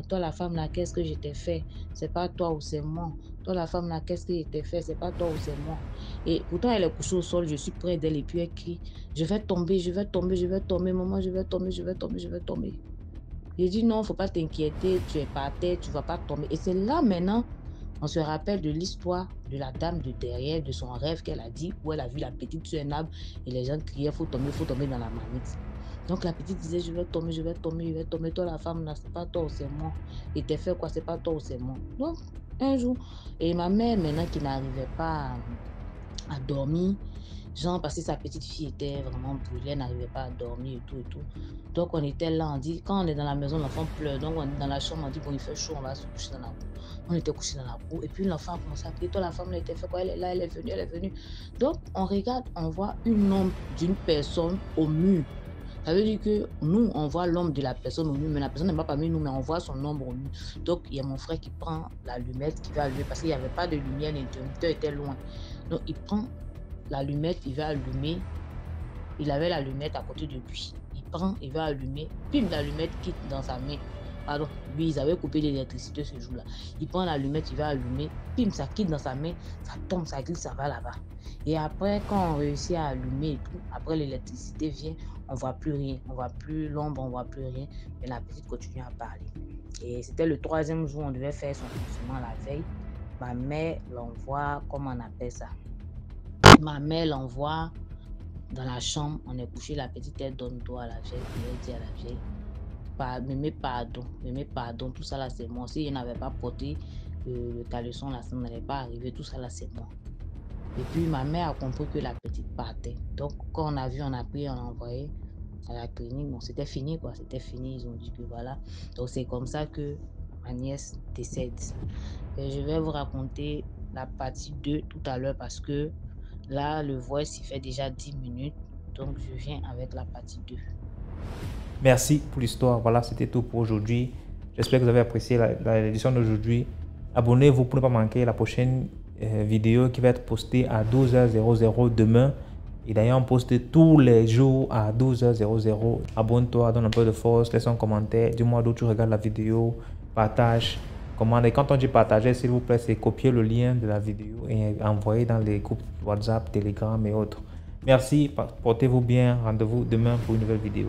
toi la femme là, qu'est-ce que je t'ai fait? C'est pas toi ou c'est moi. Toi la femme là, qu'est-ce que je t'ai fait? C'est pas toi ou c'est moi. Et pourtant, elle est couchée au sol, je suis près d'elle et puis elle crie, je vais tomber, maman, je vais tomber. J'ai dit non, faut pas t'inquiéter, tu es par terre, tu vas pas tomber. Et c'est là maintenant, on se rappelle de l'histoire de la dame de derrière, de son rêve qu'elle a dit, où elle a vu la petite sur un arbre et les gens criaient, faut tomber dans la marmite. Donc la petite disait, je vais tomber, toi la femme là, c'est pas toi ou c'est moi. Et t'es fait quoi, c'est pas toi ou c'est moi. Donc un jour, et ma mère maintenant qui n'arrivait pas à dormir, genre parce que sa petite fille était vraiment brûlée, elle n'arrivait pas à dormir et tout. Donc on était là, on dit, quand on est dans la maison, l'enfant pleure. Donc on est dans la chambre, on dit, bon il fait chaud, on va se coucher dans la cour. On était couché dans la cour et puis l'enfant a commencé à crier, toi la femme elle était fait quoi, elle est là, elle est venue. Donc on regarde, on voit une ombre d'une personne au mur. Ça veut dire que nous, on voit l'ombre de la personne au mur, mais la personne n'est pas parmi nous, mais on voit son ombre au mur. Donc, il y a mon frère qui prend l'allumette, qui va allumer, parce qu'il n'y avait pas de lumière, l'interrupteur était loin. Donc, il prend l'allumette, il va allumer. Il avait l'allumette à côté de lui. Il va allumer, pim, l'allumette quitte dans sa main. Pardon, lui, ils avaient coupé l'électricité ce jour-là. Il prend l'allumette, il va allumer, pim, ça quitte dans sa main, ça tombe, ça glisse, ça va là-bas. Et après, quand on réussit à allumer et tout, après l'électricité vient, on ne voit plus rien, on ne voit plus l'ombre, on ne voit plus rien, mais la petite continue à parler. Et c'était le 3e jour, on devait faire son pansement la veille. Ma mère l'envoie, comment on appelle ça? Ma mère l'envoie dans la chambre, on est couché, la petite, elle donne doigt à la vieille, elle dit à la vieille, mémé pardon, tout ça là c'est moi. Si je n'avais pas porté le caleçon là, ça n'allait pas arriver, tout ça là c'est moi. Et puis ma mère a compris que la petite partait. Donc quand on a vu, on a pris, on a envoyé à la clinique. Bon, c'était fini quoi, c'était fini. Ils ont dit que voilà. Donc c'est comme ça que ma nièce décède. Et je vais vous raconter la partie 2 tout à l'heure parce que là, le voice, il fait déjà 10 minutes. Donc je viens avec la partie 2. Merci pour l'histoire. Voilà, c'était tout pour aujourd'hui. J'espère que vous avez apprécié l'édition d'aujourd'hui. Abonnez-vous pour ne pas manquer la prochaine vidéo qui va être postée à 12h00 demain. Et d'ailleurs, on poste tous les jours à 12h00. Abonne-toi, donne un peu de force, laisse un commentaire. Dis-moi d'où tu regardes la vidéo, partage, commande. Et quand on dit partager, s'il vous plaît, c'est copier le lien de la vidéo et envoyer dans les groupes WhatsApp, Telegram et autres. Merci, portez-vous bien. Rendez-vous demain pour une nouvelle vidéo.